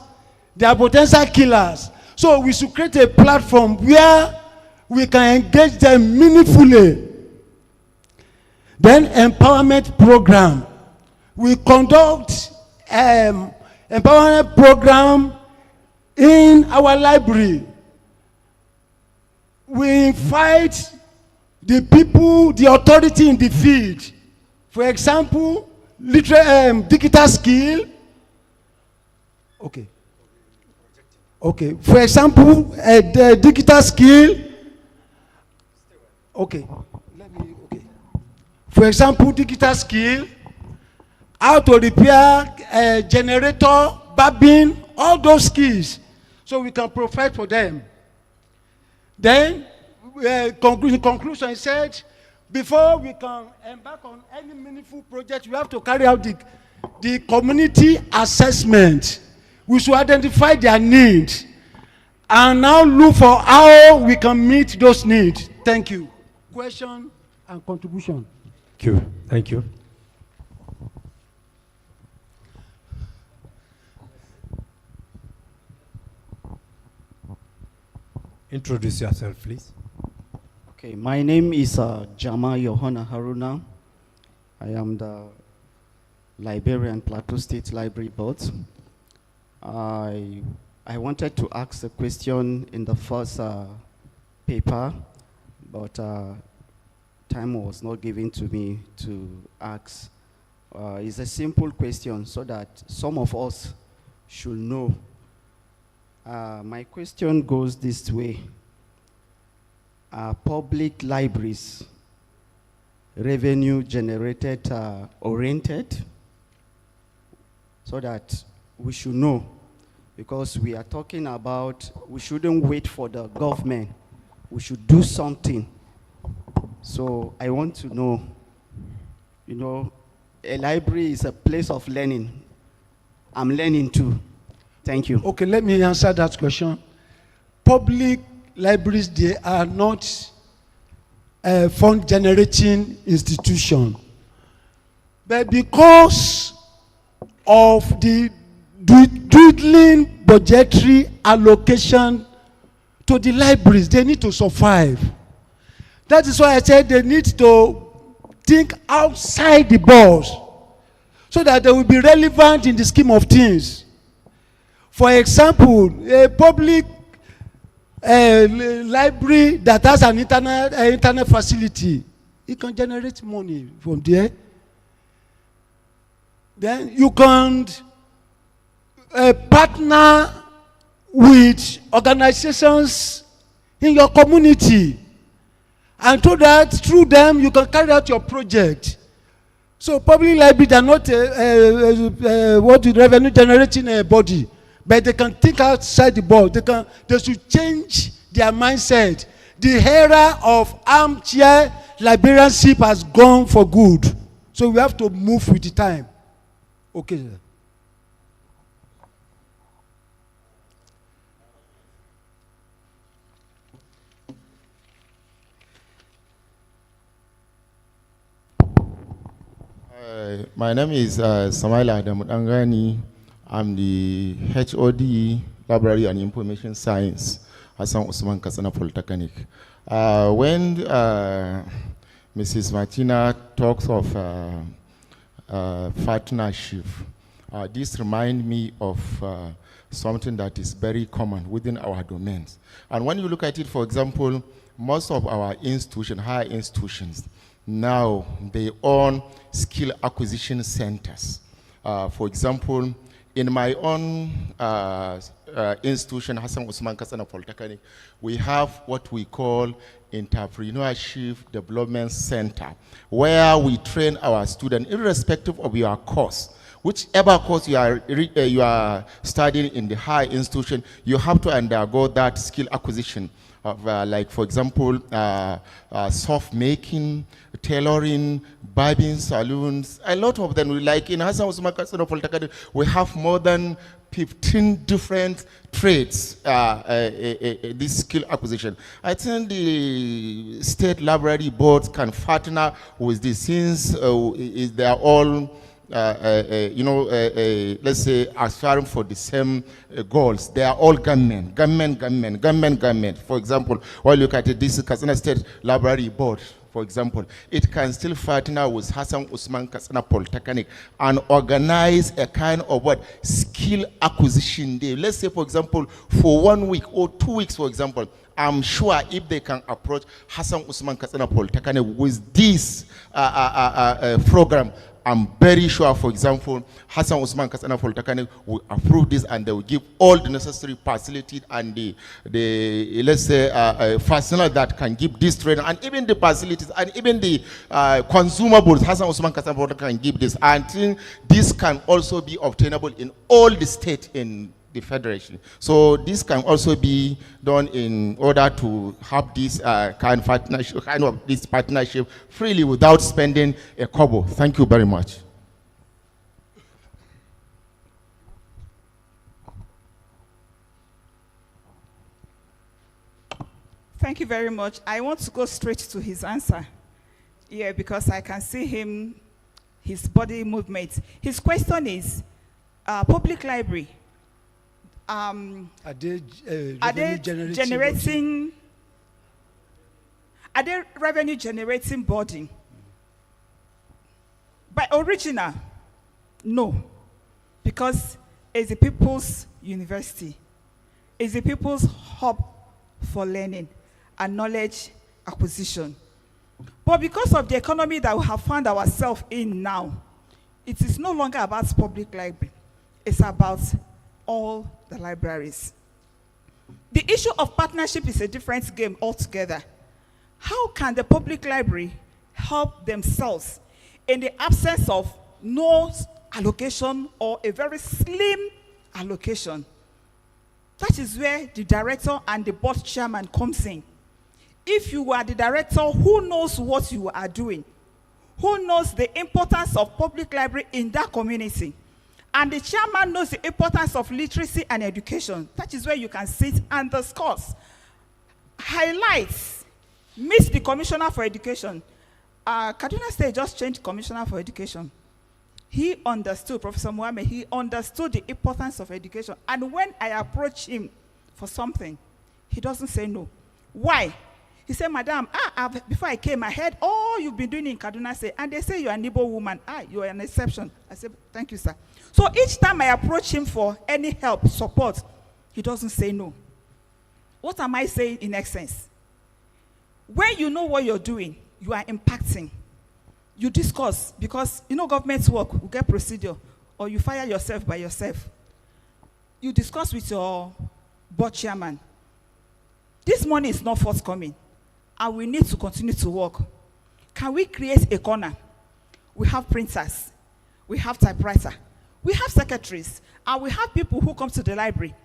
they are potential killers. So we should create a platform where we can engage them meaningfully. Then empowerment program. We conduct empowerment program in our library. We invite the people, the authority in the field. For example, digital skill. Okay. For example, the digital skill. Okay. For example, digital skill. How to repair a generator, barbing, all those skills. So we can provide for them. Then, conclusion said, before we can embark on any meaningful project, we have to carry out the community assessment. We should identify their needs and now look for how we can meet those needs. Thank you. Question and contribution. Thank you. Introduce yourself, please. Okay, my name is Jama Yohana Haruna. I am the Librarian, Plateau State Library Board. I wanted to ask a question in the first paper, but time was not given to me to ask. It's a simple question so that some of us should know. My question goes this way. Are public libraries revenue generated oriented? So that we should know, because we are talking about we shouldn't wait for the government. We should do something. So I want to know, a library is a place of learning. I'm learning too. Thank you. Okay, let me answer that question. Public libraries, they are not a fund-generating institution. But because of the dwindling budgetary allocation to the libraries, they need to survive. That is why I said they need to think outside the box so that they will be relevant in the scheme of things. For example, a public library that has an internet facility, it can generate money from there. Then you can partner with organizations in your community, and through them you can carry out your project. So public libraries are not revenue generating body, but they can think outside the box. They should change their mindset. the era of armchair librarianship has gone for good. So we have to move with the time. Okay, sir. My name is Samaila Adamudangani. I'm the HOD, Library and Information Science, Hassan Usman Katsina Polytechnic. When Mrs. Martina talks of partnership, this reminds me of something that is very common within our domains. And when you look at it, for example, most of our institutions, higher institutions, now they own skill acquisition centers. For example, in my own institution, Hassan Usman Katsina Polytechnic, we have what we call Entrepreneurship Development Center, where we train our students, irrespective of your course. Whichever course you are studying in the high institution, you have to undergo that skill acquisition of, like, for example, soft making, tailoring, barbing salons, a lot of them. Like in Hassan Usman Katsina Polytechnic, we have more than 15 different trades, this skill acquisition. I think the state library boards can partner with this, since they are all let's say, aspiring for the same goals. They are all gunmen. For example, when you look at it, this Katsina State Library Board, for example, it can still partner with Hassan Usman Katsina Polytechnic and organize a kind of what? Skill acquisition day. Let's say, for example, for 1 week or 2 weeks, for example, I'm sure if they can approach Hassan Usman Katsina Polytechnic with this program, I'm very sure, for example, Hassan Usman Katsina Polytechnic will approve this, and they will give all the necessary facilities and the let's say, personnel that can give this training, and even the facilities and even the consumables. Hassan Usman Katsina Polytechnic can give this. I think this can also be obtainable in all the states in the federation. So this can also be done in order to have this kind of this partnership freely without spending a kobo. Thank you very much. Thank you very much. I want to go straight to his answer. Yeah, because I can see him, his body movements. His question is, public library, are they revenue generating body? By original, no, because it's the people's university, it's the people's hub for learning and knowledge acquisition. But because of the economy that we have found ourselves in now, it is no longer about public library, it's about all the libraries. The issue of partnership is a different game altogether. How can the public library help themselves in the absence of no allocation or a very slim allocation? That is where the director and the board chairman comes in. If you are the director who knows what you are doing, who knows the importance of public library in that community, and the chairman knows the importance of literacy and education, that is where you can sit and discuss, highlights, meet the commissioner for education. Katsina State just changed commissioner for education. He understood, Professor Mohammed, he understood the importance of education. And when I approach him for something, he doesn't say no. Why? He said, Madam, before I came, I heard all you've been doing in Katsina State, and they say you're an Igbo woman. You are an exception. I said, thank you, sir. So each time I approach him for any help, support, he doesn't say no. What am I saying in essence? When you know what you're doing, you are impacting. You discuss, because you know government's work, you get procedure, or you fire yourself by yourself. You discuss with your board chairman. This money is not forthcoming, and we need to continue to work. Can we create a corner? We have printers, we have typewriter, we have secretaries, and we have people who come to the library.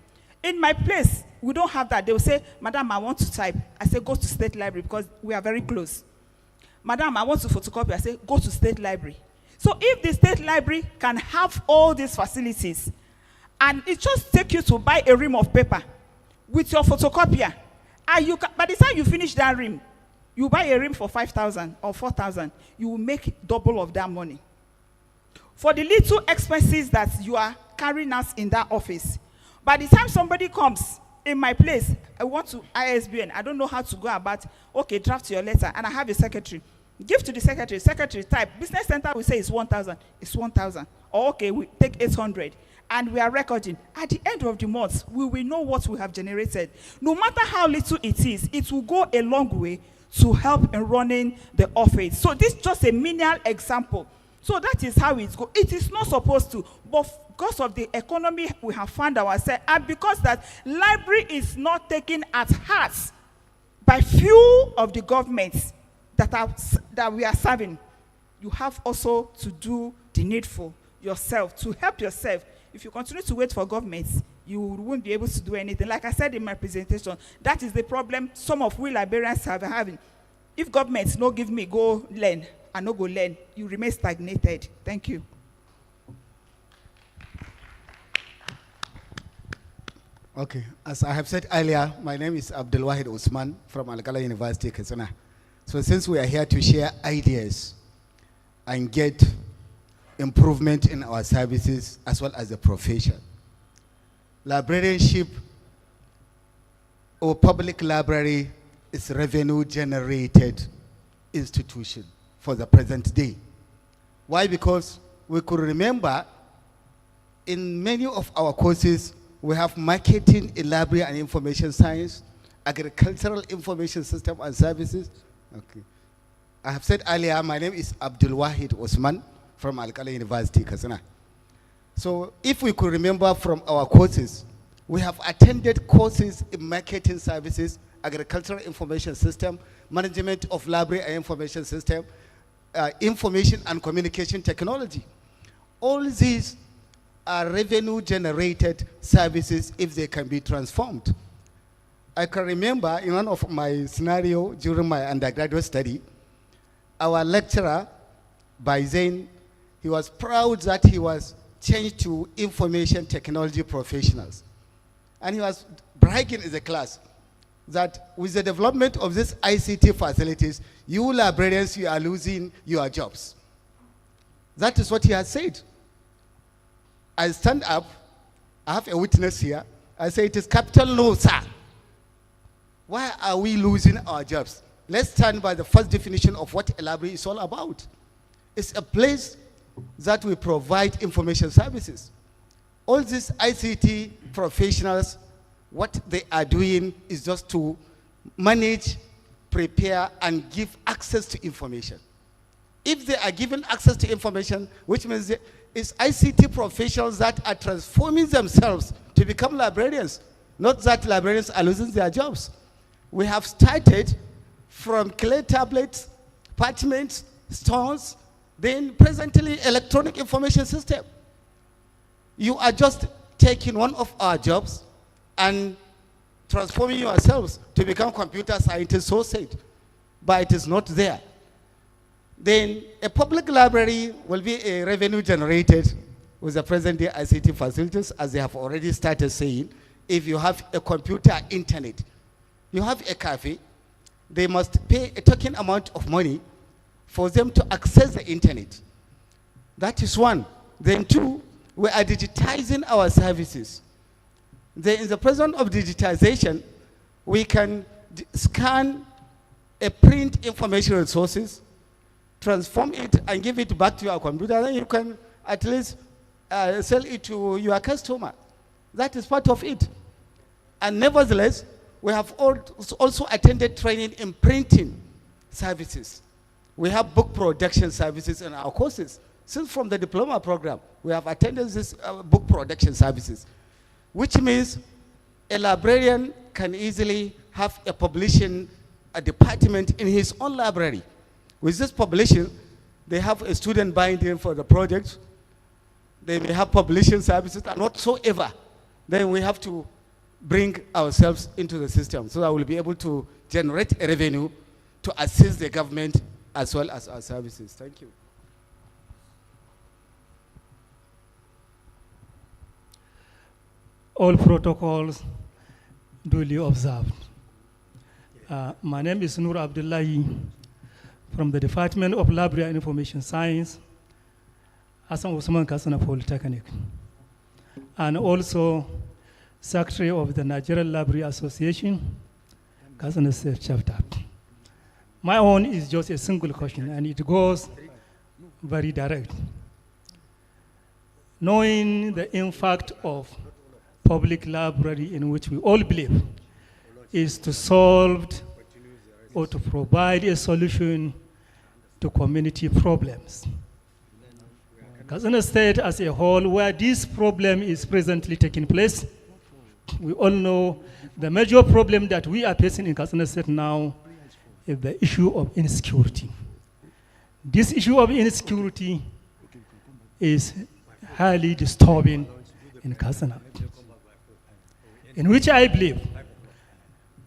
In my place, we don't have that. They will say, Madam, I want to type. I say, go to State Library because we are very close. Madam, I want to photocopy. I say, go to State Library. So if the State Library can have all these facilities, and it just takes you to buy a ream of paper with your photocopier, and you can, by the time you finish that ream, you buy a ream for 5,000 or 4,000, you will make double of that money. For the little expenses that you are carrying out in that office, by the time somebody comes in my place, I want to ISBN, I don't know how to go about, okay, draft your letter, and I have a secretary. Give to the secretary type, business center will say it's 1,000, it's 1,000. Or okay, we take 800, and we are recording. At the end of the month, we will know what we have generated. No matter how little it is, it will go a long way to help in running the office. So this is just a menial example. So that is how it goes. It is not supposed to, but because of the economy we have found ourselves, and because that library is not taken at heart by few of the governments that we are serving, you have also to do the needful yourself, to help yourself. If you continue to wait for governments, you won't be able to do anything. Like I said in my presentation, that is the problem some of we librarians have having. If governments no give me go learn, and no go learn, you remain stagnated. Thank you. Okay, as I have said earlier, my name is Abdul Wahid Usman from Alcala University, Katsina. So since we are here to share ideas and get improvement in our services as well as the profession, librarianship or public library is a revenue generated institution for the present day. Why? Because we could remember in many of our courses, we have marketing in library and information science, agricultural information system and services. Okay. I have said earlier, my name is Abdul Wahid Osman from Alcala University, Katsina. So if we could remember from our courses, we have attended courses in marketing services, agricultural information system, management of library and information system, information and communication technology. All these are revenue generated services if they can be transformed. I can remember in one of my scenario during my undergraduate study, our lecturer, by then, he was proud that he was changed to information technology professionals. And he was bragging in the class that with the development of these ICT facilities, you librarians, you are losing your jobs. That is what he has said. I stand up, I have a witness here, I say it is capital no, sir. Why are we losing our jobs? Let's stand by the first definition of what a library is all about. It's a place that we provide information services. All these ICT professionals, what they are doing is just to manage, prepare, and give access to information. If they are given access to information, which means it's ICT professionals that are transforming themselves to become librarians, not that librarians are losing their jobs. We have started from clay tablets, parchments, stones, then presently electronic information system. You are just taking one of our jobs and transforming yourselves to become computer scientists, so said, but it is not there. Then a public library will be a revenue generated with the present day ICT facilities, as they have already started saying. If you have a computer internet, you have a cafe, they must pay a token amount of money for them to access the internet. That is one. Then two, we are digitizing our services. Then in the presence of digitization, we can scan a print information resources, transform it and give it back to your computer, then you can at least sell it to your customer. That is part of it. And nevertheless, we have also attended training in printing services. We have book production services in our courses. Since from the diploma program, we have attended this book production services, which means a librarian can easily have a publishing department in his own library. With this publishing, they have a student binding for the project. They may have publishing services and whatsoever. Then we have to bring ourselves into the system so that we'll be able to generate a revenue to assist the government as well as our services. Thank you. All protocols duly observed. My name is Nur Abdullahi from the Department of Library and Information Science, Hassan Usman Katsina Polytechnic, and also Secretary of the Nigerian Library Association, Katsina State Chapter. My own is just a single question, and it goes very direct. Knowing the impact of public library, in which we all believe is to solve or to provide a solution to community problems. Katsina State as a whole, where this problem is presently taking place, we all know the major problem that we are facing in Katsina State now is the issue of insecurity. This issue of insecurity is highly disturbing in Katsina, in which I believe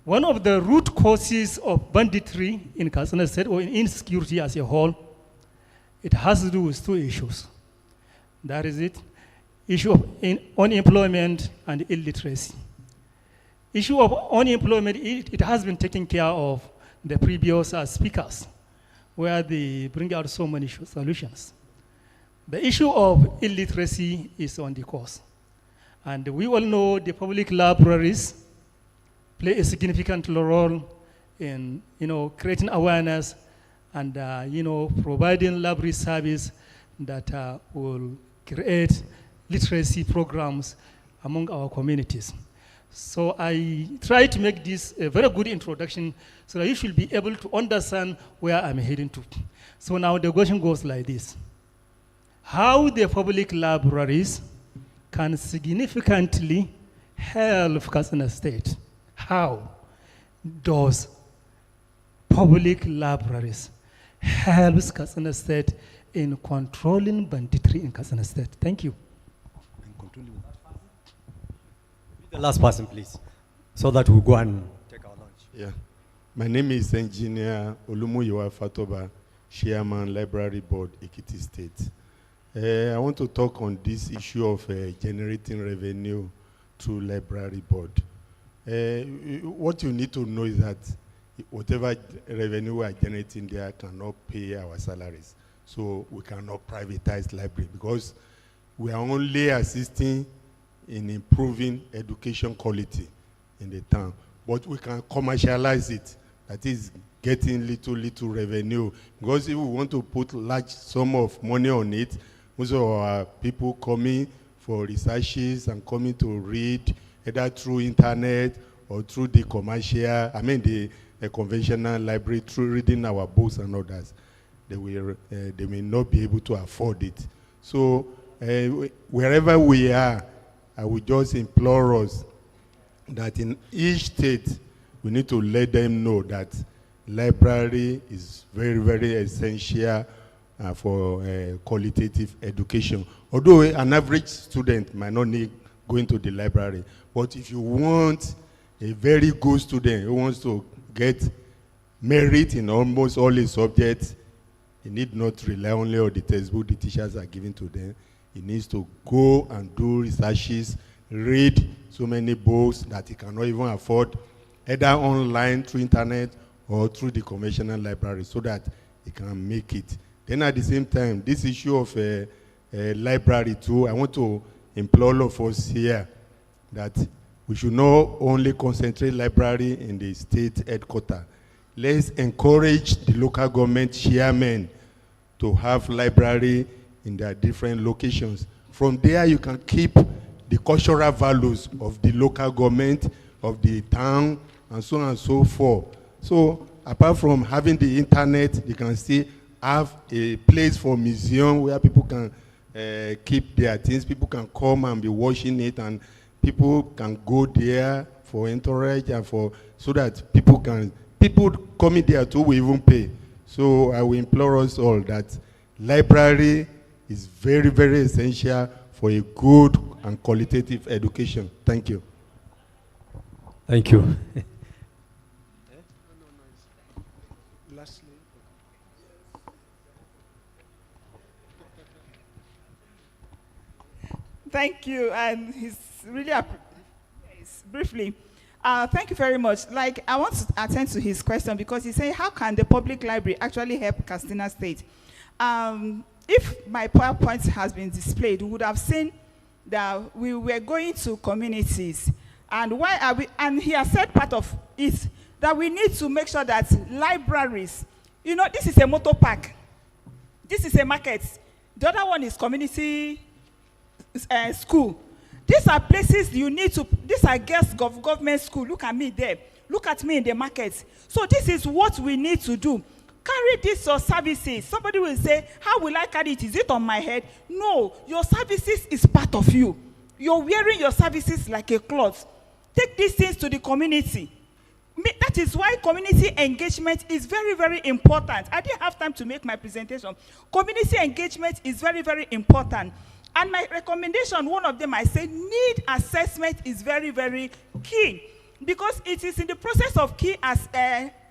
one of the root causes of banditry in Katsina State, or in insecurity as a whole, it has to do with two issues. That is it, issue of unemployment and illiteracy. Issue of unemployment, it has been taken care of the previous speakers, where they bring out so many solutions. The issue of illiteracy is on the course. And we all know the public libraries play a significant role in, creating awareness and, providing library service that will create literacy programs among our communities. So I try to make this a very good introduction so that you should be able to understand where I'm heading to. So now the question goes like this. How the public libraries can significantly help Katsina State? How does public libraries help Katsina State in controlling banditry in Katsina State? Thank you. The last person, please, so that we'll go and take our lunch. Yeah. My name is Engineer Olumuyiwa Fatoba, Chairman, Library Board, Ekiti State. I want to talk on this issue of generating revenue through Library Board. What you need to know is that whatever revenue we are generating there cannot pay our salaries. So we cannot privatize library because we are only assisting in improving education quality in the town. But we can commercialize it. That is getting little revenue. Because if we want to put large sum of money on it, most of our people coming for researches and coming to read either through internet or through the commercial, the conventional library, through reading our books and others, they may not be able to afford it. So wherever we are, I would just implore us that in each state, we need to let them know that library is very, very essential for qualitative education. Although an average student might not need going to the library, but if you want a very good student who wants to get merit in almost all his subjects, he need not rely only on the textbook the teachers are giving to them. He needs to go and do researches, read so many books that he cannot even afford, either online, through internet, or through the conventional library, so that he can make it. Then at the same time, this issue of a library too, I want to implore all of us here that we should not only concentrate library in the state headquarters. Let's encourage the local government chairmen to have library in their different locations. From there, you can keep the cultural values of the local government, of the town, and so on and so forth. So apart from having the internet, you can still have a place for museum where people can keep their things. People can come and be watching it, and people can go there for entourage and so that people coming there too will even pay. So I will implore us all that library is very, very essential for a good and qualitative education. Thank you. Thank you. Lastly. Thank you, and he's really yes, briefly. Thank you very much. Like, I want to attend to his question because he's saying, how can the public library actually help Katsina State? If my PowerPoint has been displayed, we would have seen that we were going to communities. And why are we, and he has said part of it, that we need to make sure that libraries, you know, this is a motor park. This is a market. The other one is community school. These are places you need to, these are girls government school. Look at me there. Look at me in the market. So this is what we need to do. Carry this your services. Somebody will say, how will I carry it? Is it on my head? No, your services is part of you. You're wearing your services like a cloth. Take these things to the community. That is why community engagement is very, very important. I didn't have time to make my presentation. Community engagement is very, very important. And my recommendation, one of them, I say, need assessment is very, very key. Because it is in the process of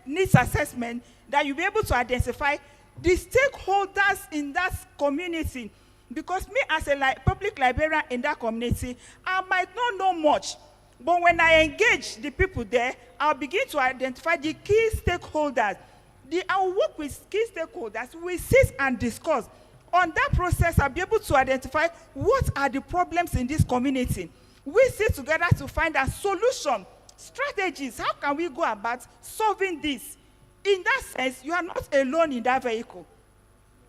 needs assessment that you'll be able to identify the stakeholders in that community. Because me as a public librarian in that community, I might not know much. But when I engage the people there, I'll begin to identify the key stakeholders. I'll work with key stakeholders. We sit and discuss. On that process, I'll be able to identify what are the problems in this community. We sit together to find a solution, strategies. How can we go about solving this? In that sense, you are not alone in that vehicle.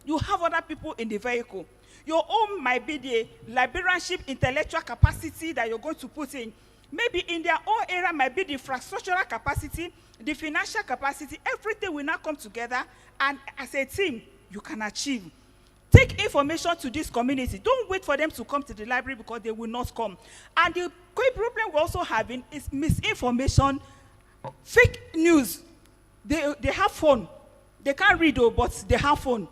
You have other people in the vehicle. Your own might be the librarianship intellectual capacity that you're going to put in. Maybe in their own area might be the infrastructural capacity, the financial capacity. Everything will now come together, and as a team, you can achieve. Take information to this community. Don't wait for them to come to the library because they will not come. And the problem we're also having is misinformation, fake news. They have phone. They can't read, but they have phone.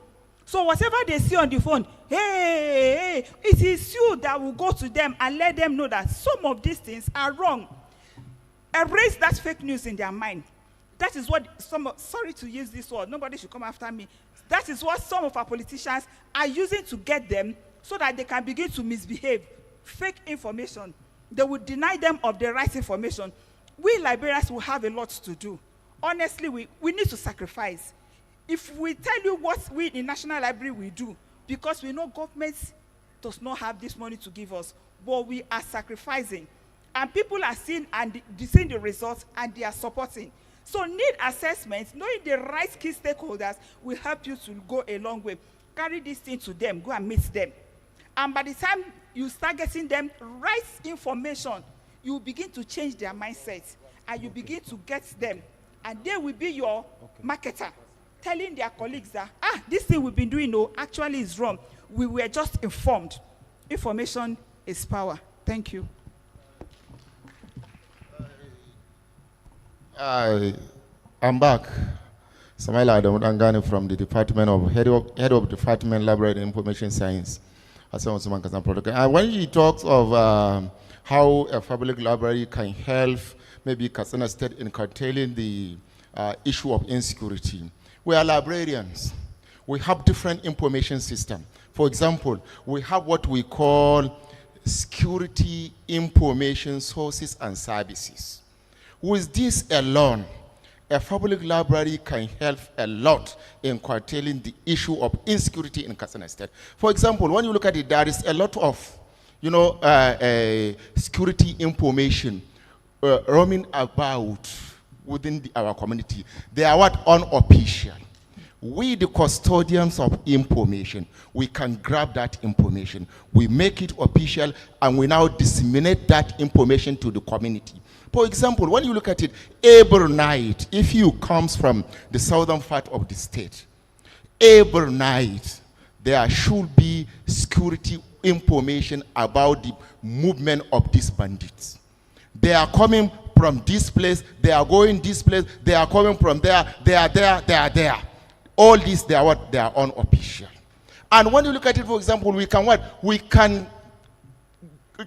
So whatever they see on the phone, hey, it is you that will go to them and let them know that some of these things are wrong. Erase that fake news in their mind. That is what sorry to use this word, nobody should come after me. That is what some of our politicians are using to get them so that they can begin to misbehave. Fake information. They will deny them of the right information. We librarians will have a lot to do. Honestly, we need to sacrifice. If we tell you what we in National Library will do, because we know government does not have this money to give us, but we are sacrificing. And people are seeing the results and they are supporting. So need assessment, knowing the right key stakeholders will help you to go a long way. Carry this thing to them, go and meet them. And by the time you start getting them right information, you begin to change their mindset. And you begin to get them. And they will be your marketer, telling their colleagues that, this thing we've been doing, actually is wrong. We were just informed. Information is power. Thank you. I'm back. Samaila Adamudangani from the Department of Head of Department Library and Information Science. And when he talks of how a public library can help maybe Katsina State in curtailing the issue of insecurity, we are librarians. We have different information systems. For example, we have what we call security information sources and services. With this alone, a public library can help a lot in curtailing the issue of insecurity in Katsina State. For example, when you look at it, there is a lot of, security information roaming about within our community. They are what? Unofficial. We, the custodians of information, we can grab that information. We make it official, and we now disseminate that information to the community. For example, when you look at it, every night, if you comes from the southern part of the state, every night there should be security information about the movement of these bandits. They are coming from this place, they are going this place, they are coming from there, they are there, they are there. All these, they are what? They are unofficial. And when you look at it, for example, we can what? We can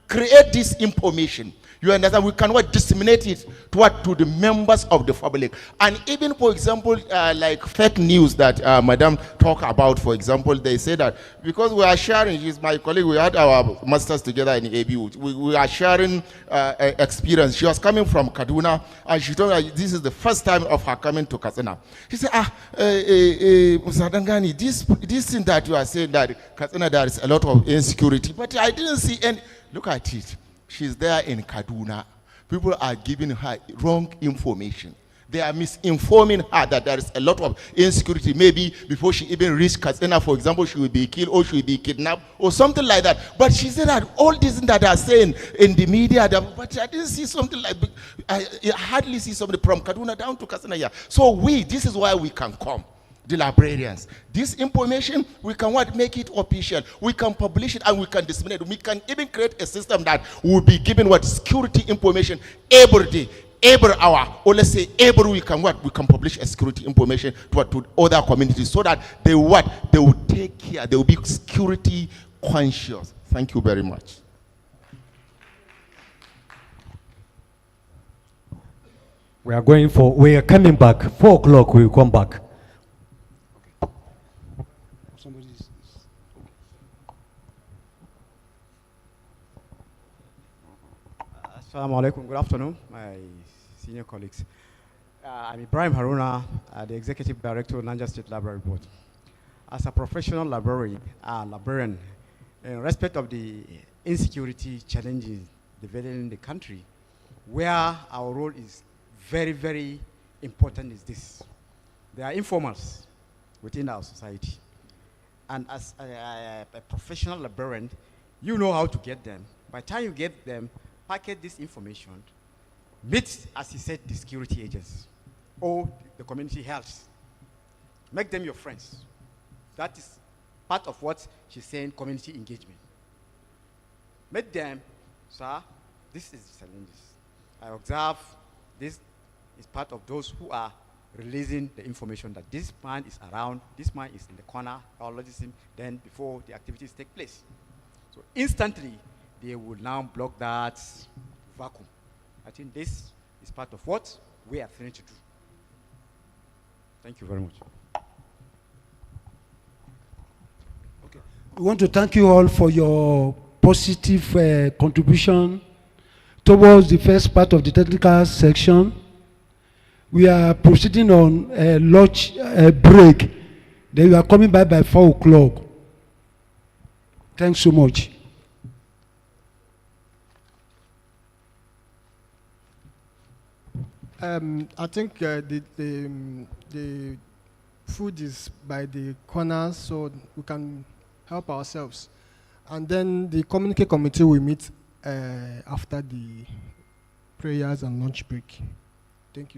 create this information You understand? We cannot disseminate it to what? To the members of the public. And even, for example, like fake news that Madam talked about, for example, they say that because we are sharing, she's my colleague, we had our masters together in ABU. We are sharing experience. She was coming from Kaduna, and she told me this is the first time of her coming to Katsina. She said, Mr. Dangani, this thing that you are saying that Katsina, there is a lot of insecurity, but I didn't see any. Look at it. She's there in Kaduna. People are giving her wrong information. They are misinforming her that there is a lot of insecurity. Maybe before she even reached Katsina, for example, she will be killed or she will be kidnapped or something like that. But she said that all these things that are saying in the media, but I didn't see something like, I hardly see somebody from Kaduna down to Katsina here. So this is why we can come. The librarians. This information, we can make it official. We can publish it and we can disseminate it. We can even create a system that will be given security information every day, every hour, or let's say every week. We can publish a security information to other communities so that they will take care. They will be security conscious. Thank you very much. We are coming back. 4 o'clock we will come back. Assalamu alaikum. Good afternoon, my senior colleagues. I'm Ibrahim Haruna, the Executive Director of Niger State Library Board. As a professional librarian, in respect of the insecurity challenges developing in the country, where our role is very, very important is this. There are informals within our society. And as a professional librarian, you know how to get them. By the time you get them, package this information, meet, as he said, the security agents or the community health. Make them your friends. That is part of what she's saying, community engagement. Meet them, sir, this is the challenges. I observe this is part of those who are releasing the information that this man is around, this man is in the corner, or logism, then before the activities take place. So instantly, they will now block that vacuum. I think this is part of what we are trying to do. Thank you very much. Okay. We want to thank you all for your positive contribution towards the first part of the technical section. We are proceeding on a lunch break. Then we are coming back by 4 o'clock. Thanks so much. I think the food is by the corners, so we can help ourselves. And then the communique committee will meet after the prayers and lunch break. Thank you.